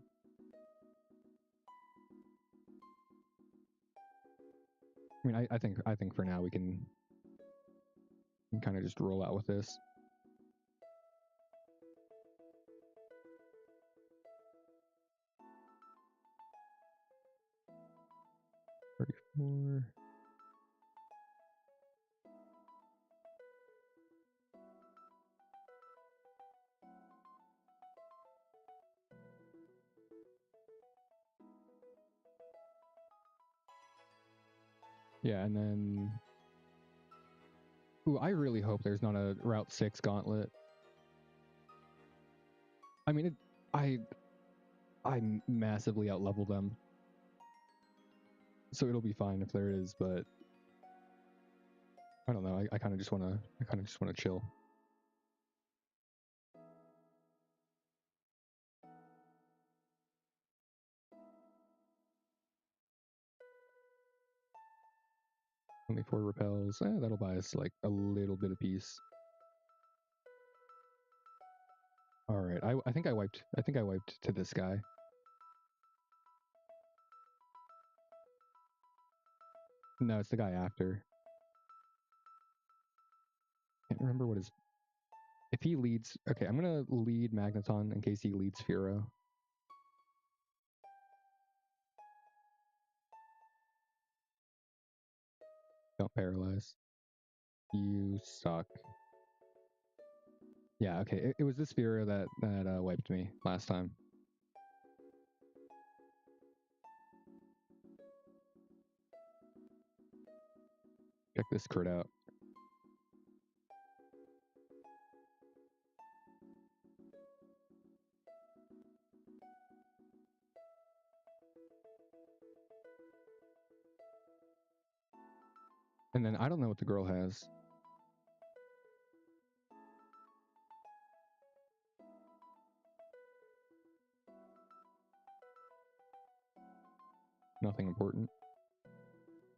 I mean, I think for now we can kind of just roll out with this. $34. Yeah, and then... Ooh, I really hope there's not a Route 6 gauntlet. I mean, I massively outleveled them. So it'll be fine if there is, but... I don't know, I kind of just want to chill. Only 4 repels. That'll buy us like a little bit of peace. All right, I think I wiped to this guy. No, it's the guy after. Can't remember what his... If he leads... Okay, I'm gonna lead Magneton in case he leads Fearow. Don't paralyze. You suck. Yeah, okay. It was this Fearow that wiped me last time. Check this crit out. And then I don't know what the girl has. Nothing important.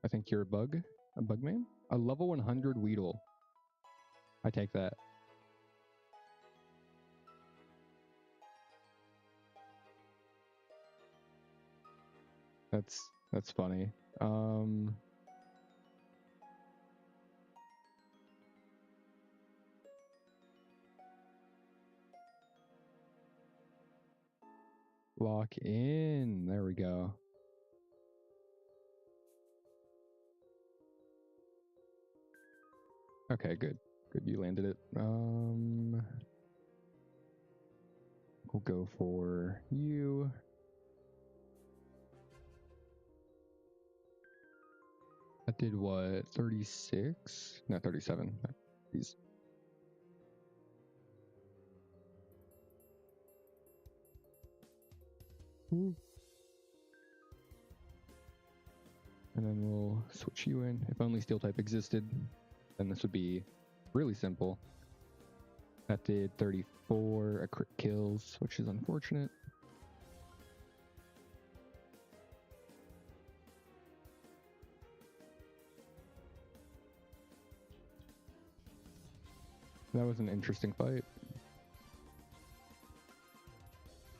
I think you're a bug man? A level 100 Weedle. I take that. That's funny. Lock in. There we go. Okay, good. Good, you landed it. We'll go for you. That did what? 36? No, 37. Jeez. Ooh. And then we'll switch you in. If only steel type existed, then this would be really simple. That did 34, a crit kills, which is unfortunate. That was an interesting fight.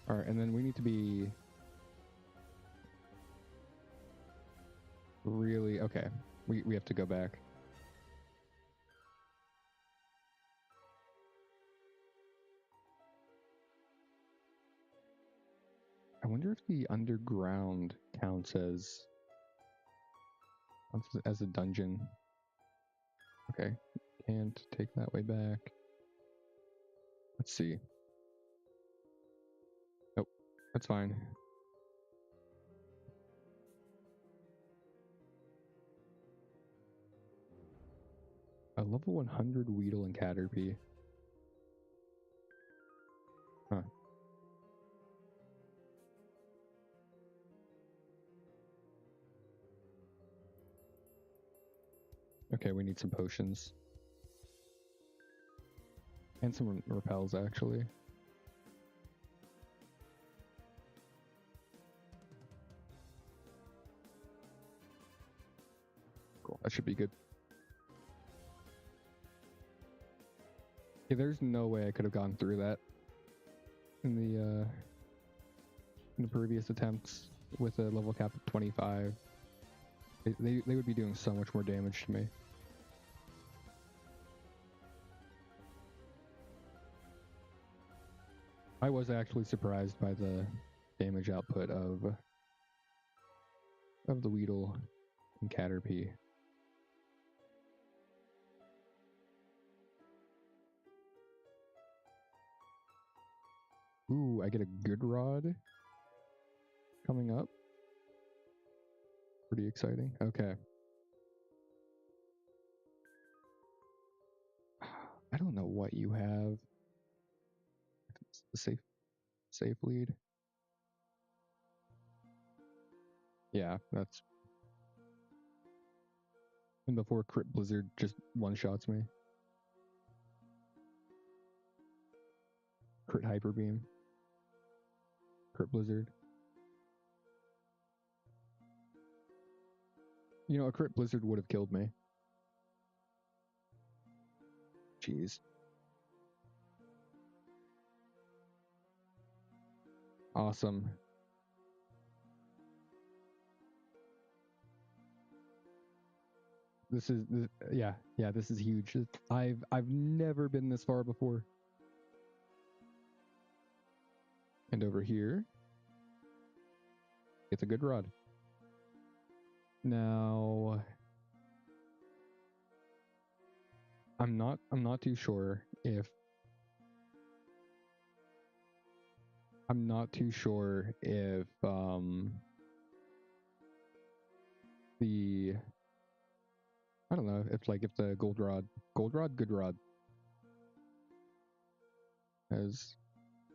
Alright, and then we need to be really okay. We have to go back. I wonder if the underground counts as a dungeon. Okay, can't take that way back. Let's see. Nope, that's fine. A level 100 Weedle and Caterpie. Huh. Okay, we need some potions. And some repels, actually. Cool, that should be good. Yeah, there's no way I could have gone through that in the previous attempts with a level cap of 25. They would be doing so much more damage to me. I was actually surprised by the damage output of the Weedle and Caterpie. Ooh, I get a good rod coming up. Pretty exciting. Okay. I don't know what you have. It's the safe lead. Yeah, that's. And before Crit Blizzard just one-shots me. Crit Hyper Beam. Crit Blizzard. You know, a Crit Blizzard would have killed me. Jeez. Awesome. This is yeah, this is huge. I've never been this far before. And over here, it's a good rod. Now, I'm not too sure if the I don't know if the Good Rod has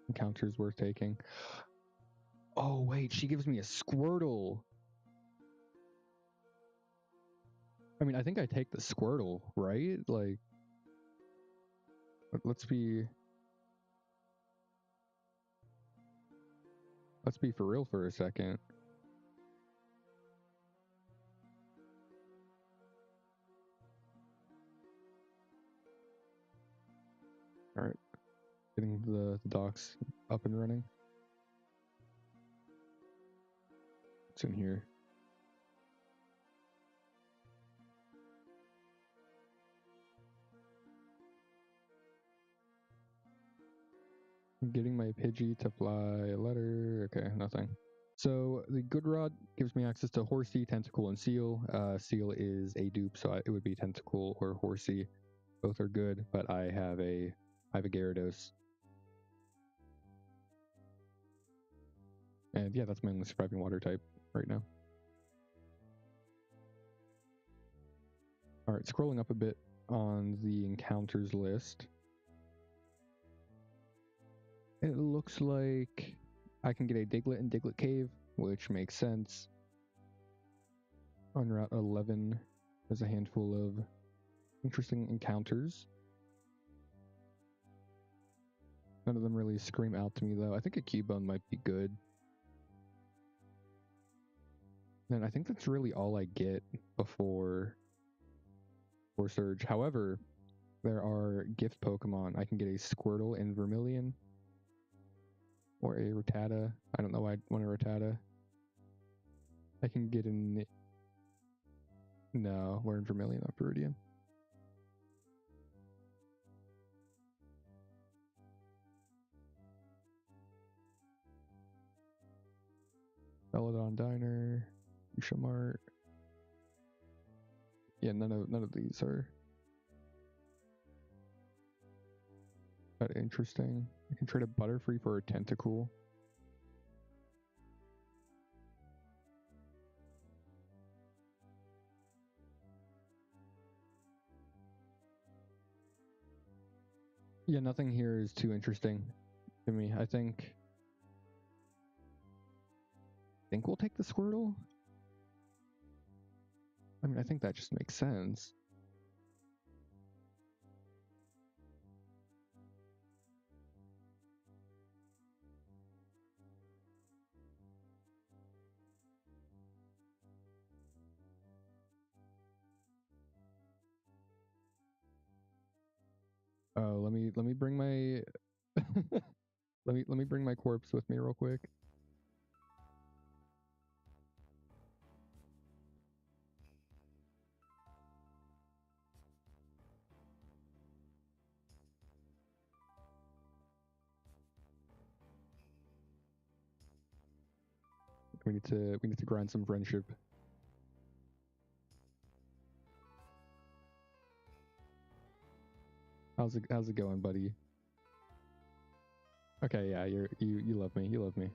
encounters worth taking. Oh wait, she gives me a Squirtle. I mean, I think I take the Squirtle, right? Like, let's be for real for a second. All right, getting the docks up and running. What's in here? I'm getting my Pidgey to fly a letter. Okay, nothing. So the Good Rod gives me access to Horsey, Tentacle, and Seal. Seal is a dupe, so it would be Tentacle or Horsey. Both are good, but I have a Gyarados. And yeah, that's my only surviving water type right now. All right, scrolling up a bit on the encounters list. It looks like I can get a Diglett in Diglett Cave, which makes sense. On Route 11, there's a handful of interesting encounters. None of them really scream out to me, though. I think a Cubone might be good. And I think that's really all I get before Surge. However, there are gift Pokemon. I can get a Squirtle in Vermilion. Or a Rattata. I don't know why I want a Rattata. I can get an... No, we're in Vermilion, not Viridian. Celadon Diner. Ushamart. Yeah, none of these are that interesting. I can trade a Butterfree for a Tentacool. Yeah, nothing here is too interesting to me. I think we'll take the Squirtle. I mean, I think that just makes sense. Oh, let me bring my let me bring my corpse with me real quick. We need to grind some friendship. How's it going, buddy? Okay, yeah, you love me. You love me.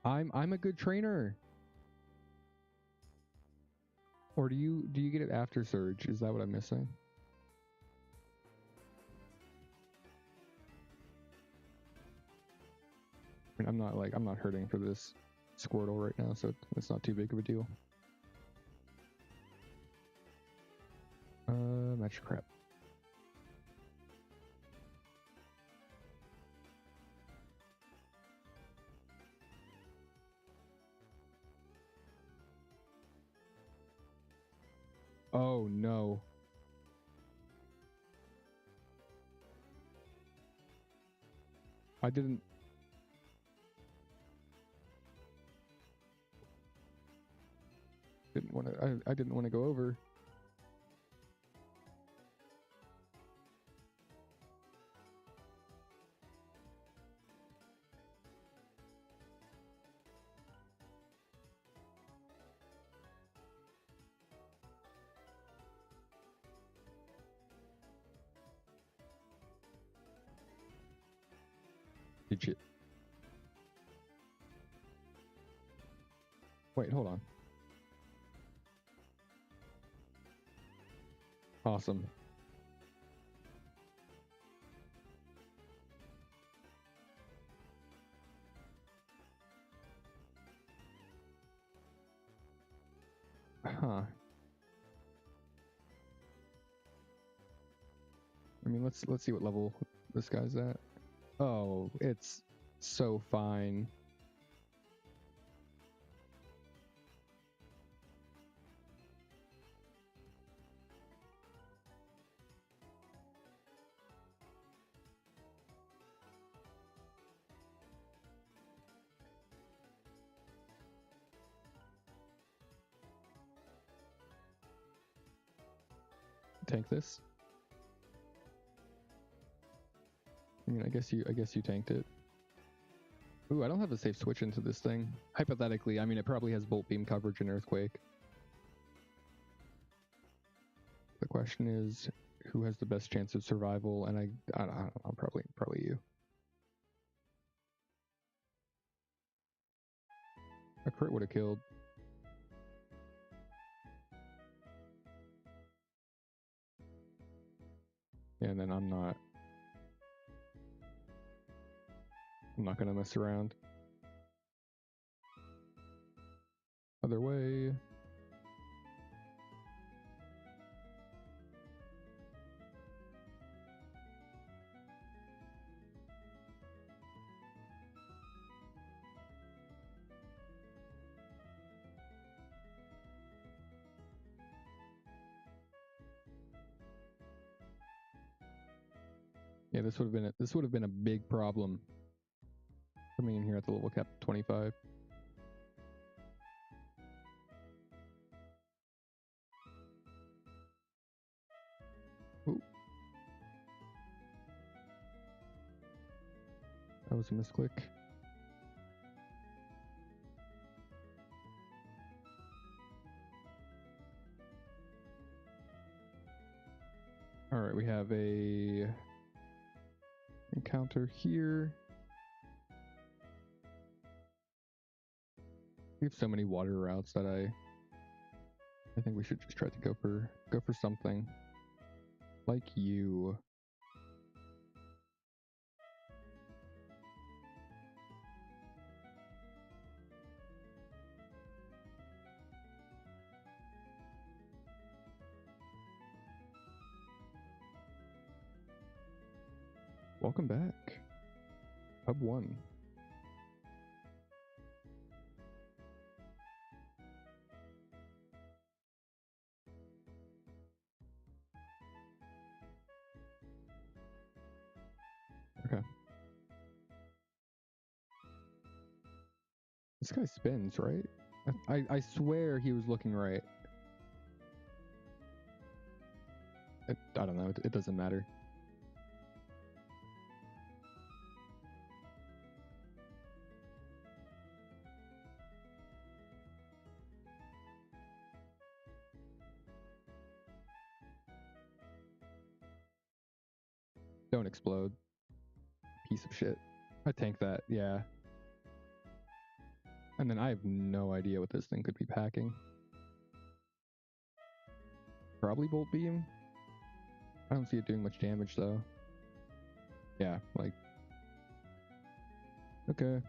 I'm a good trainer. Or do you get it after Surge? Is that what I'm missing? I mean, I'm not hurting for this Squirtle right now, so it's not too big of a deal. Match crap. Oh no. I didn't want to I didn't want to go over. Did you? Wait, hold on. Awesome. Huh. I mean, let's see what level this guy's at. Oh, it's so fine. Tank this. I mean, I guess you tanked it. Ooh, I don't have a safe switch into this thing. Hypothetically, I mean, it probably has Bolt Beam coverage and Earthquake. The question is, who has the best chance of survival? And I don't know, probably you. A crit would have killed. Yeah, and then I'm not gonna mess around. Other way. Yeah, this would have been a big problem. Coming in here at the level cap 25. Ooh. That was a misclick. All right, we have a encounter here. We have so many water routes that I think we should just try to go for something like you. Welcome back. Hub 1. Okay. This guy spins, right? I swear he was looking right. I don't know. It doesn't matter. Don't explode. Piece of shit. I tank that, yeah. And then I have no idea what this thing could be packing. Probably Bolt Beam. I don't see it doing much damage though. Yeah, like. Okay.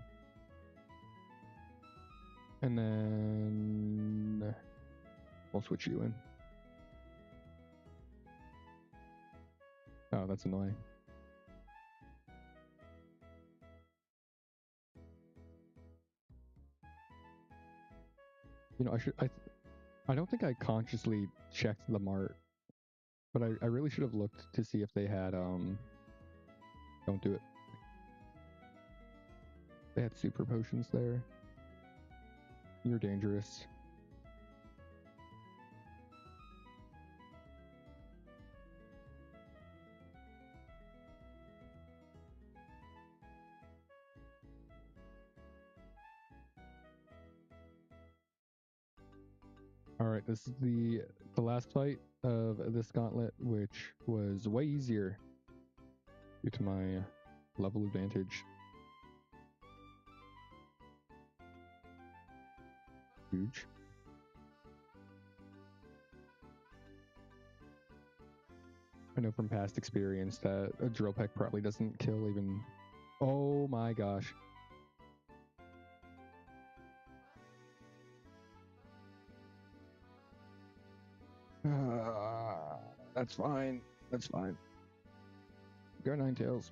And then we'll switch you in. Oh, that's annoying. You know, I don't think I consciously checked the mart, but I really should have looked to see if they had don't do it. They had super potions there. You're dangerous. All right, this is the last fight of this gauntlet, which was way easier due to my level advantage. Huge. I know from past experience that a drill peck probably doesn't kill even. Oh my gosh. That's fine. That's fine. Go Ninetales.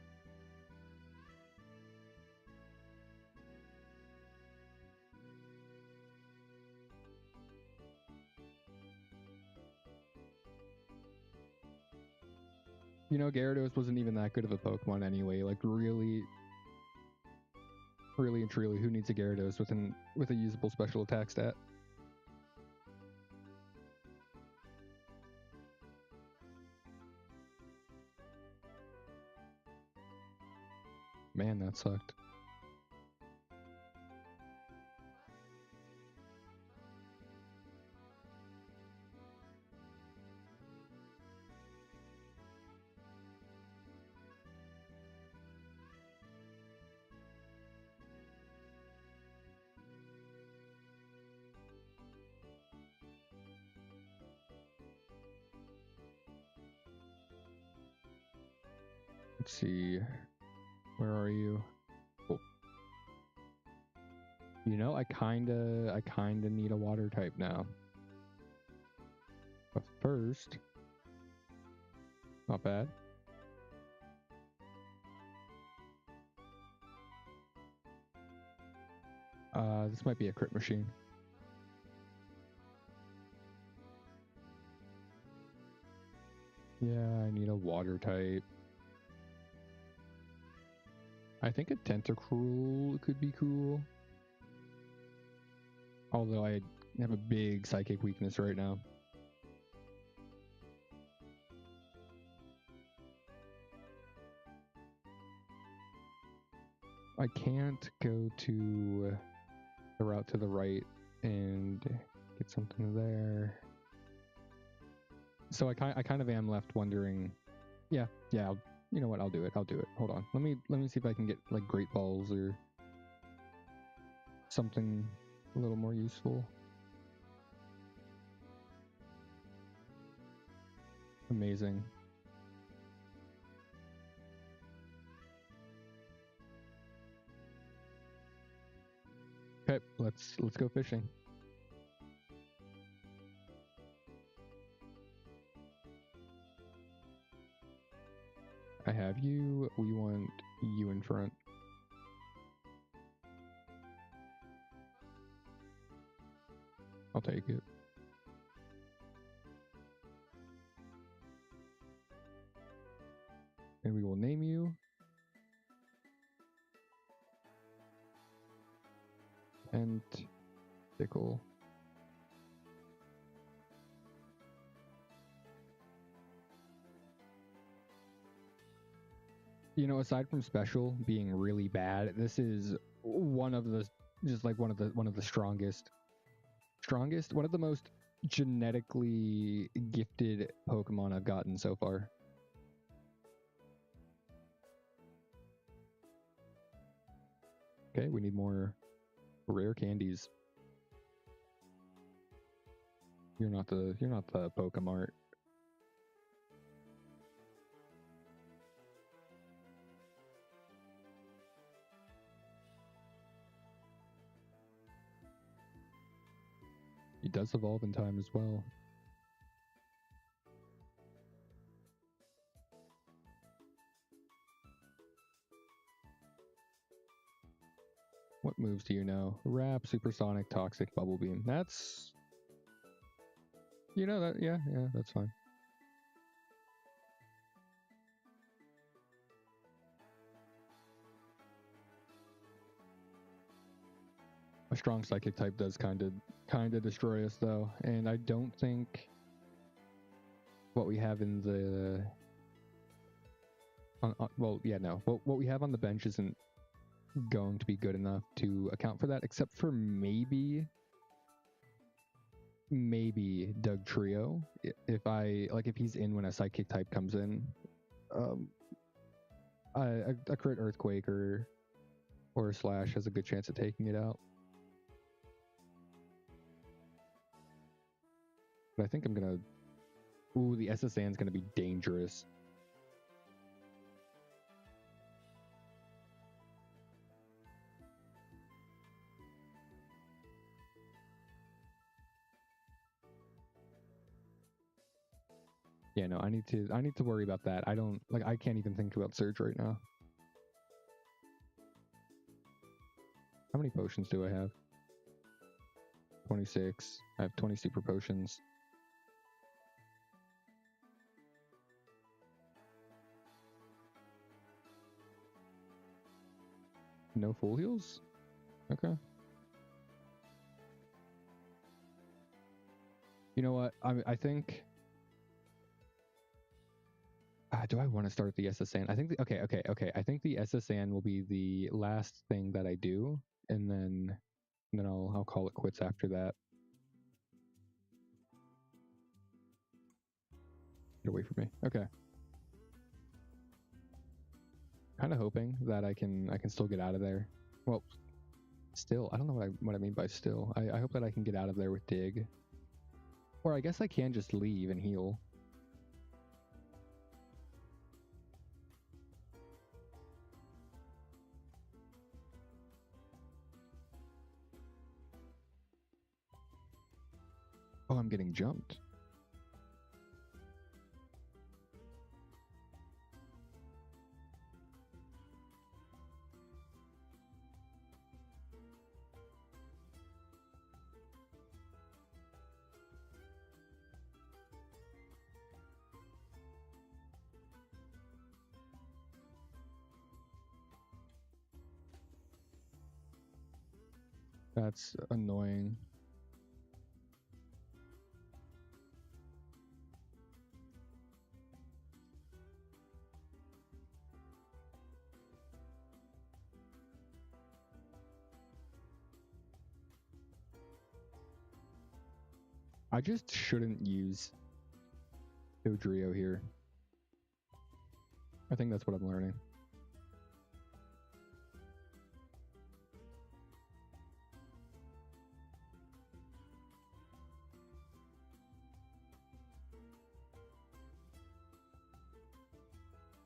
You know, Gyarados wasn't even that good of a Pokemon anyway. Like, really and truly, who needs a Gyarados with a usable special attack stat? Man, that sucked. Let's see. Where are you? Oh. You know, I kinda need a water type now. But first, not bad. This might be a crit machine. Yeah, I need a water type. I think a Tentacruel could be cool. Although I have a big psychic weakness right now. I can't go to the route to the right and get something there. So I kind of am left wondering. Yeah. You know what? I'll do it. Hold on. Let me see if I can get like Great Balls or something a little more useful. Amazing. Okay, let's go fishing. I have you. We want you in front. I'll take it. And we will name you. Pentacle. You know, aside from special being really bad, this is one of the strongest, one of the most genetically gifted Pokemon I've gotten so far. Okay, we need more rare candies. You're not the Pokemart. He does evolve in time as well. What moves do you know? Wrap, Supersonic, Toxic, Bubble Beam. That's... You know that, yeah, that's fine. A strong Psychic type does kind of destroy us though, and I don't think what we have in the... what we have on the bench isn't going to be good enough to account for that, except for maybe Doug Trio. If he's in when a Psychic type comes in, a crit Earthquake or a Slash has a good chance of taking it out. But I think I'm gonna Ooh, the SSN is going to be dangerous. Yeah, no, I need to worry about that. I can't even think about Surge right now. How many potions do I have? 26. I have 20 super potions. No full heals? Okay. You know what? I think... do I want to start the SSN? I think okay. I think the SSN will be the last thing that I do, and then I'll call it quits after that. Get away from me. Okay. Kind of hoping that I can still get out of there. Well, still, I don't know what I mean by still. I hope that I can get out of there with dig. Or I guess I can just leave and heal. Oh, I'm getting jumped. That's annoying. I just shouldn't use Dodrio here. I think that's what I'm learning.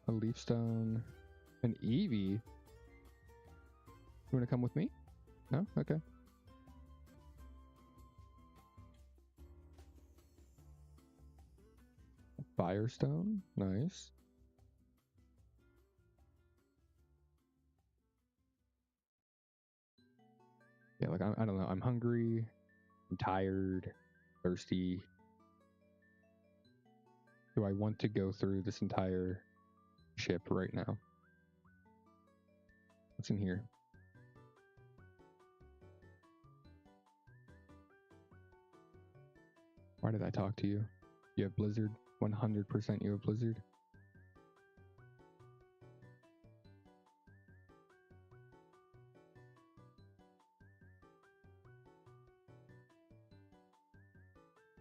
A leaf stone, an Eevee. You want to come with me? No? Okay. Firestone, nice. Yeah, like I don't know. I'm hungry. I'm tired. Thirsty. Do I want to go through this entire ship right now? What's in here? Why did I talk to you? You have Blizzard? 100% you have Blizzard?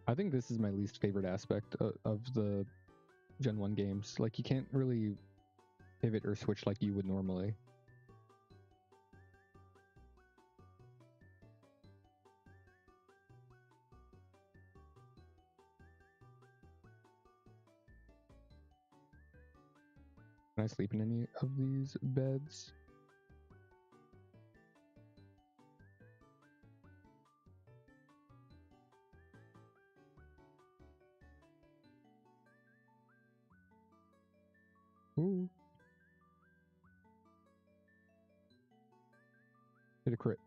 I think this is my least favorite aspect of the Gen 1 games. Like, you can't really pivot or switch like you would normally. Can I sleep in any of these beds? Ooh. Hit a crit.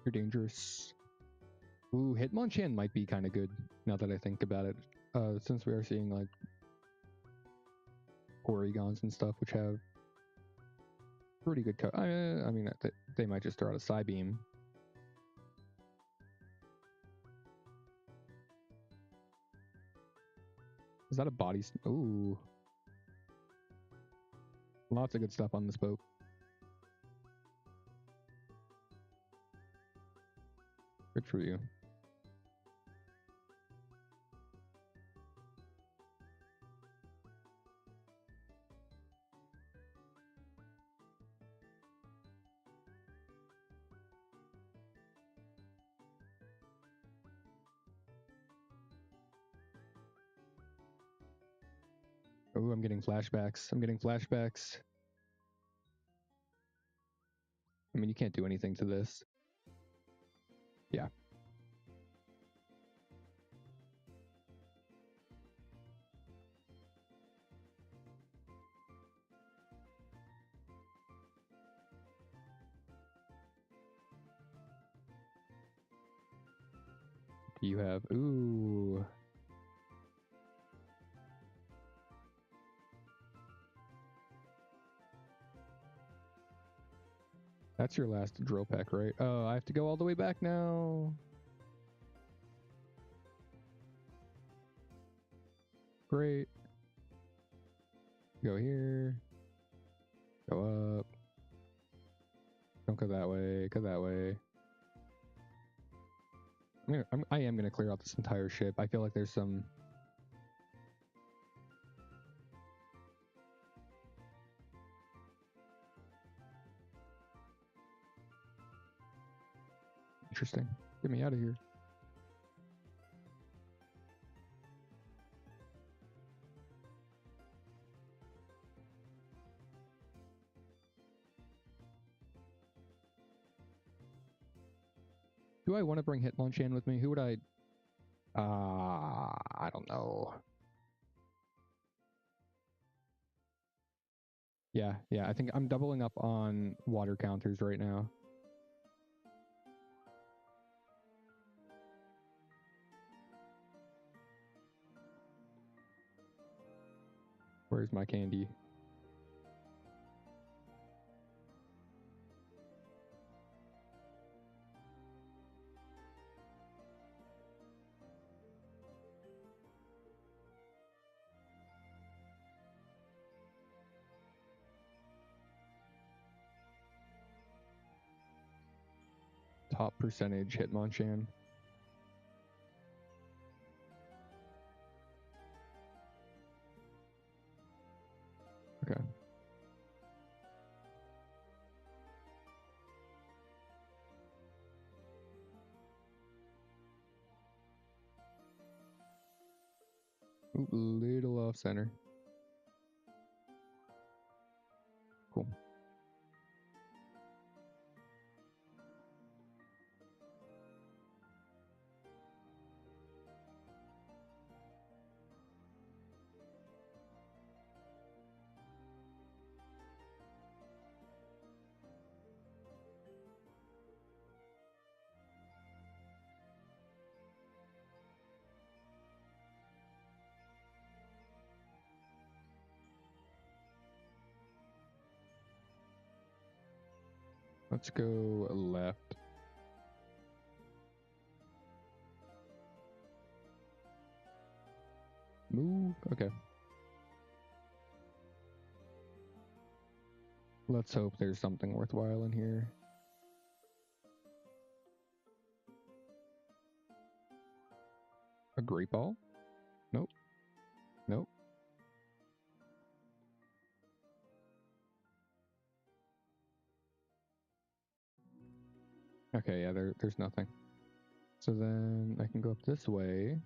You're dangerous. Ooh, Hitmonchan might be kind of good now that I think about it. Since we are seeing like Porygons and stuff, which have pretty good I mean, they might just throw out a Psybeam. Is that a body? Ooh. Lots of good stuff on this boat. Good for you. Oh, I'm getting flashbacks. I'm getting flashbacks. I mean, you can't do anything to this. Yeah. You have, ooh. That's your last drill pack, right? Oh, I have to go all the way back now. Great. Go here. Go up. Don't go that way. Go that way. I am gonna clear out this entire ship. I feel like there's some. Interesting. Get me out of here. Do I want to bring Hitmonchan with me? Who would I? I don't know. Yeah, I think I'm doubling up on water counters right now. Where's my candy? Top percentage Hitmonchan. Okay. Ooh, little off center. Cool. Let's go left. Move. Okay. Let's hope there's something worthwhile in here. A great ball? Nope. Nope. Okay, yeah, there's nothing. So then I can go up this way.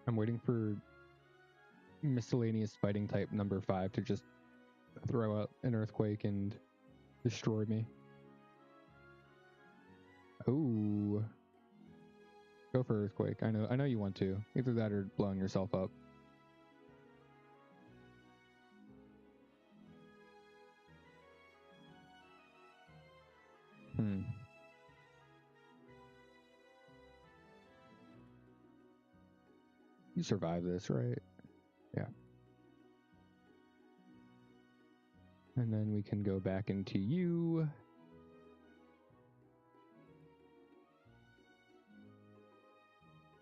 I'm waiting for miscellaneous fighting type number 5 to just throw out an earthquake and destroy me. Ooh. Go for earthquake. I know you want to. Either that or blowing yourself up. You survive this, right? Yeah. And then we can go back into you.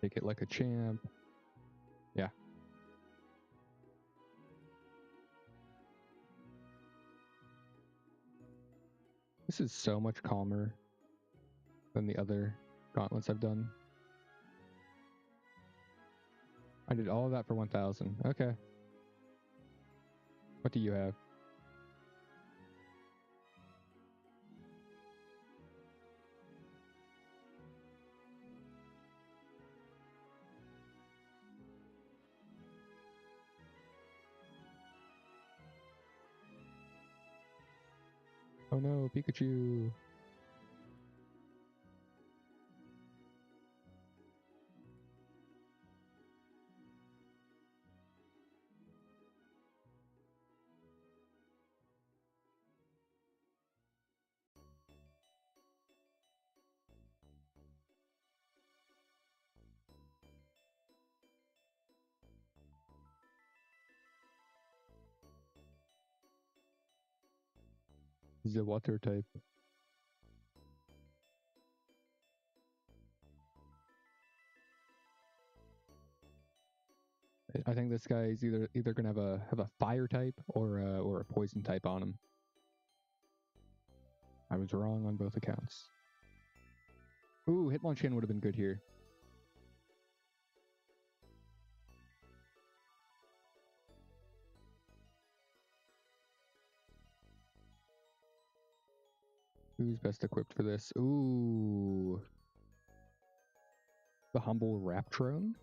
Take it like a champ. Yeah. This is so much calmer. than the other gauntlets I've done. I did all of that for 1,000. Okay. What do you have? Oh no, Pikachu! The water type. I think this guy is either gonna have a fire type or a poison type on him. I was wrong on both accounts. Ooh, Hitmonchan would have been good here. Who's best equipped for this? Ooh, the humble Raptrone.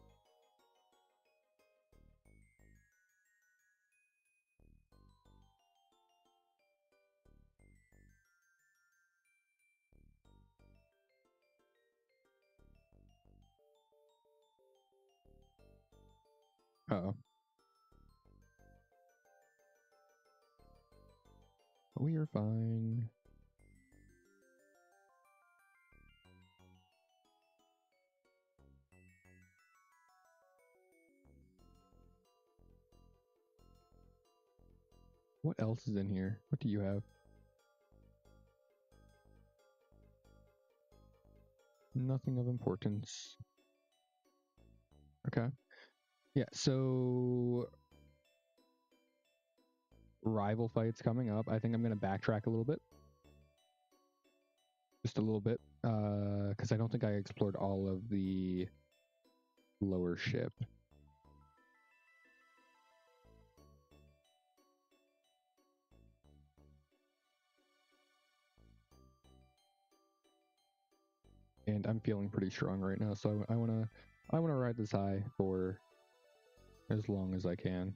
Uh-oh. We are fine. What else is in here? What do you have? Nothing of importance. Okay. Yeah, so rival fights coming up. I think I'm going to backtrack a little bit. Just a little bit. Because I don't think I explored all of the lower ship. And I'm feeling pretty strong right now, so I wanna ride this high for as long as I can.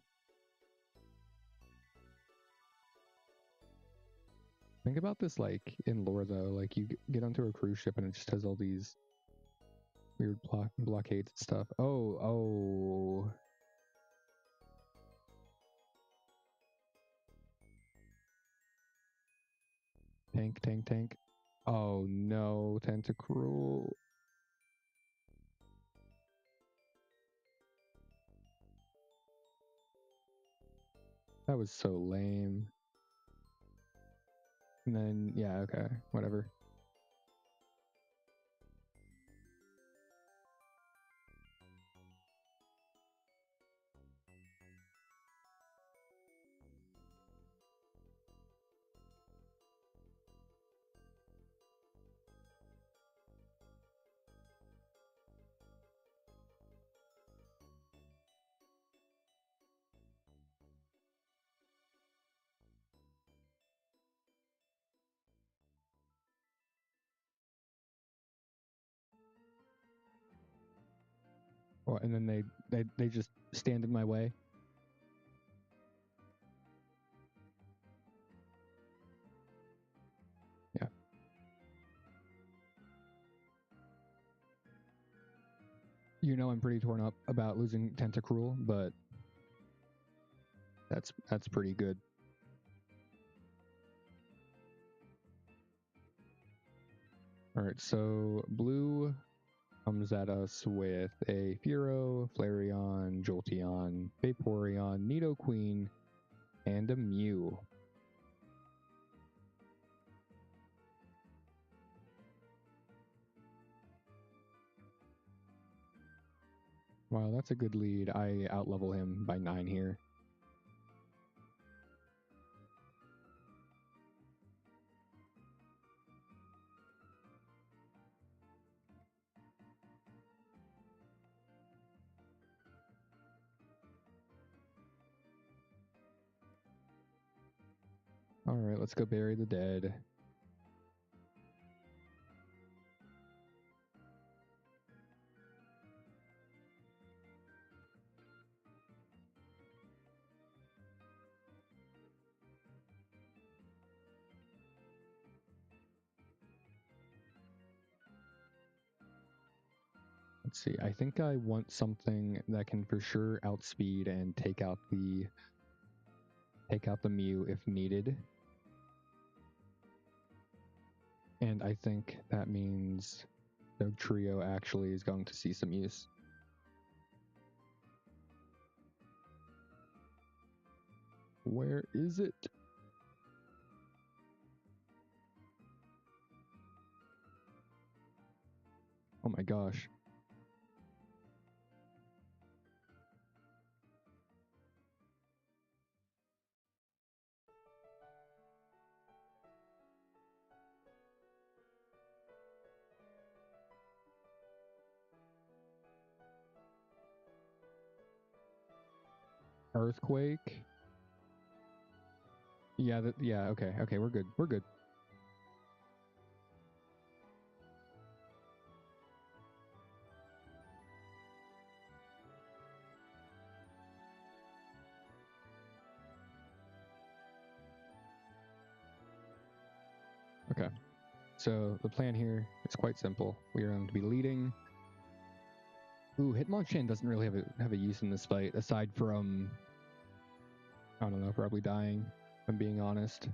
Think about this like in lore though, like you get onto a cruise ship and it just has all these weird blockades and stuff. Oh. Tank. Oh no, Tentacruel. That was so lame. And then, yeah, okay, whatever. Well, and then they just stand in my way. Yeah. You know I'm pretty torn up about losing Tentacruel, but that's pretty good. Alright, so blue comes at us with a Fearow, Flareon, Jolteon, Vaporeon, Nidoqueen, and a Mew. Wow, that's a good lead. I outlevel him by 9 here. Alright, let's go bury the dead. Let's see, I think I want something that can for sure outspeed and take out the Mew if needed. And I think that means the trio actually is going to see some use. Where is it? Oh my gosh. Earthquake. Yeah, okay, we're good. We're good. Okay. So the plan here is quite simple. We are going to be leading. Ooh, Hitmonchan doesn't really have a use in this fight aside from, I don't know, probably dying, if I'm being honest.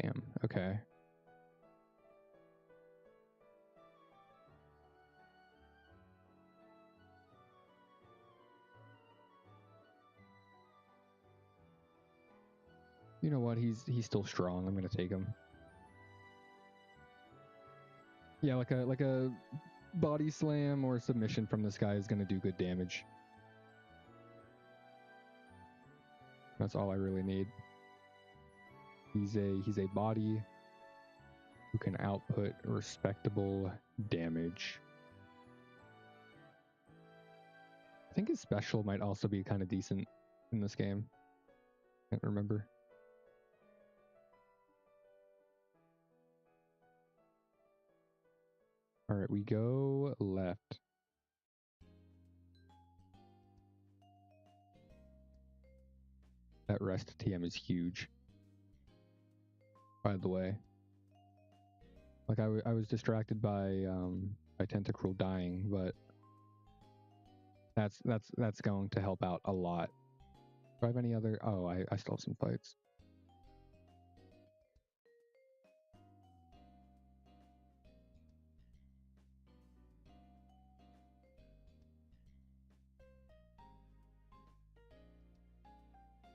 Damn, okay. You know what? He's still strong. I'm gonna take him. Yeah, like a body slam or submission from this guy is gonna do good damage. That's all I really need. He's a body who can output respectable damage. I think his special might also be kind of decent in this game. Can't remember. All right, we go left. That rest TM is huge. By the way, like I was distracted by Tentacruel dying, but that's going to help out a lot. Do I have any other? Oh, I still have some fights.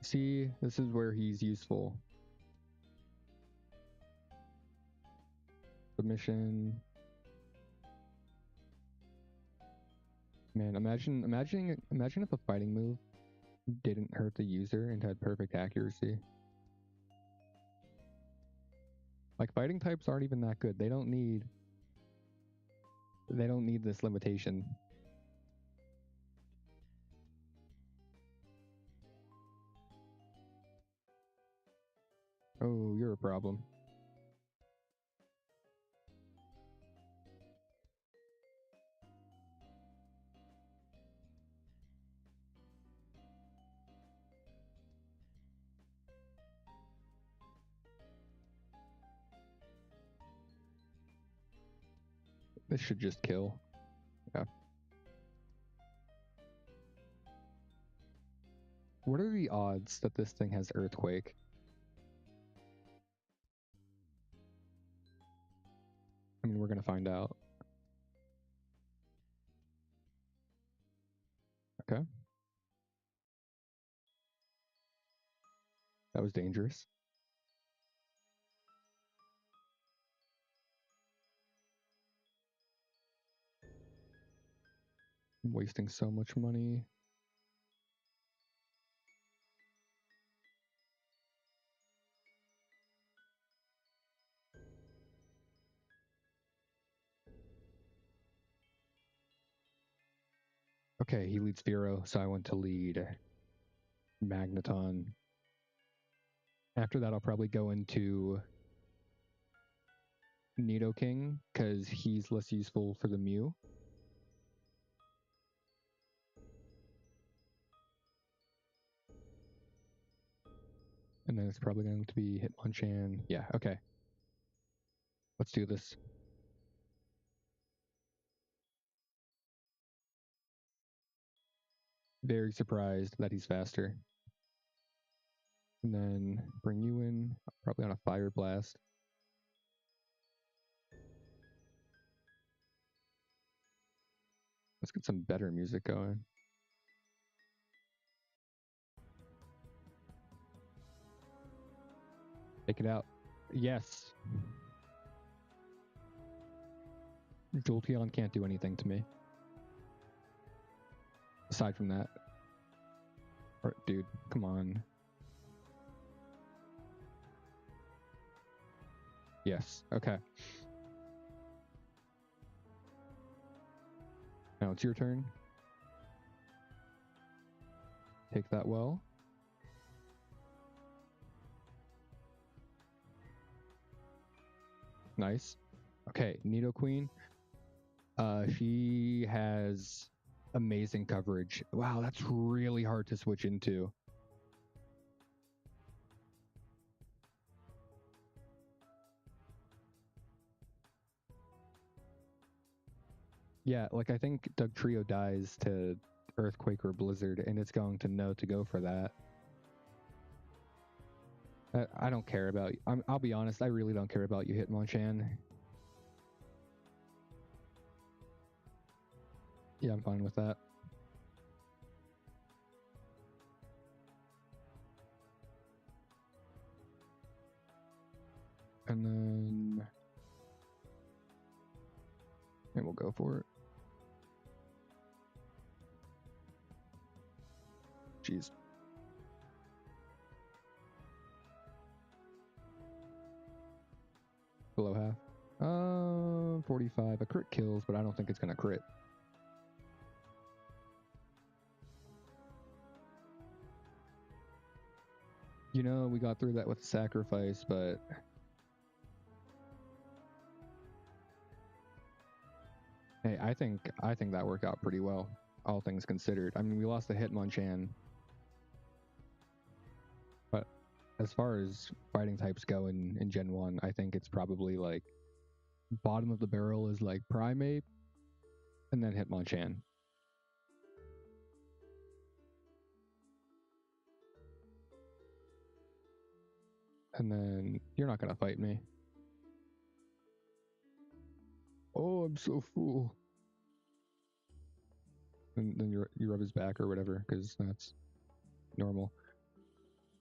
See, this is where he's useful. Submission. Man, imagine if a fighting move didn't hurt the user and had perfect accuracy. Like fighting types aren't even that good. They don't need this limitation. Oh, you're a problem. This should just kill. Yeah. What are the odds that this thing has Earthquake? I mean, we're gonna find out. Okay. That was dangerous. I'm wasting so much money. Okay, he leads Fearow, so I want to lead Magneton. After that, I'll probably go into Nidoking, because he's less useful for the Mew. And then it's probably going to be Hitmonchan. Yeah, okay. Let's do this. Very surprised that he's faster. And then bring you in, probably on a Fire Blast. Let's get some better music going. Take it out. Yes. Jolteon can't do anything to me. Aside from that. Or, dude, come on. Yes, okay. Now it's your turn. Take that well. Nice. Okay, Nidoqueen. She has amazing coverage. Wow, that's really hard to switch into. Yeah, like I think Dugtrio dies to Earthquake or Blizzard, and it's going to know to go for that. I don't care about you. I'll be honest, I really don't care about you, Hitmonchan. Yeah, I'm fine with that. And then... and we'll go for it. Jeez. Below half. 45. A crit kills, but I don't think it's gonna crit. You know, we got through that with sacrifice, but... hey, I think that worked out pretty well, all things considered. I mean, we lost the Hitmonchan, but as far as fighting types go in Gen 1, I think it's probably like bottom of the barrel is like Primeape, and then Hitmonchan. And then you're not gonna fight me. Oh, I'm so full. And then you rub his back or whatever, because that's normal.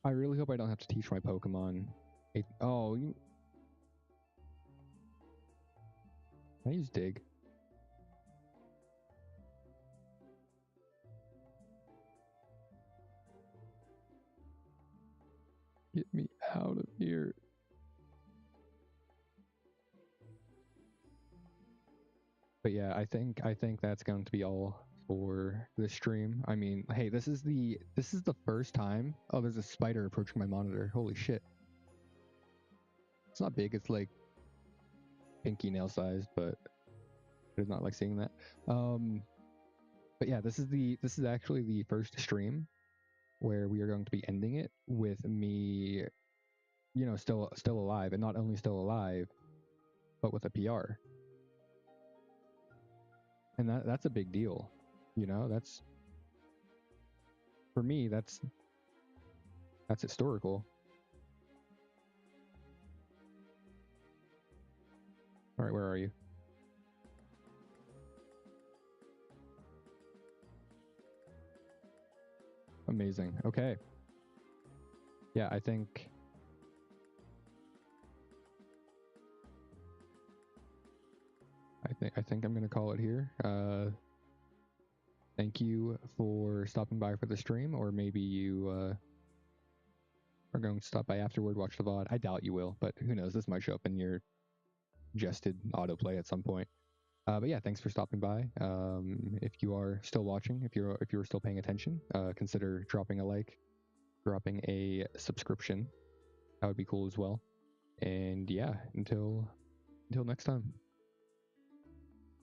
I really hope I don't have to teach my Pokemon. Oh, you... I use Dig. Get me out of here. But yeah, I think that's going to be all for this stream. I mean, hey, this is the first time. Oh, there's a spider approaching my monitor. Holy shit. It's not big, it's like pinky nail sized, but I did not like seeing that. But yeah, this is actually the first stream where we are going to be ending it with me, you know, still alive, and not only still alive, but with a PR. And that's a big deal. You know, that's, for me, that's historical. All right, where are you? Amazing. Okay. Yeah, I think I'm gonna call it here. Thank you for stopping by for the stream, or maybe you are going to stop by afterward, watch the VOD. I doubt you will, but who knows? This might show up in your gested autoplay at some point. But yeah, thanks for stopping by. If you are still watching, if you're still paying attention, consider dropping a like, dropping a subscription. That would be cool as well. And yeah, until next time.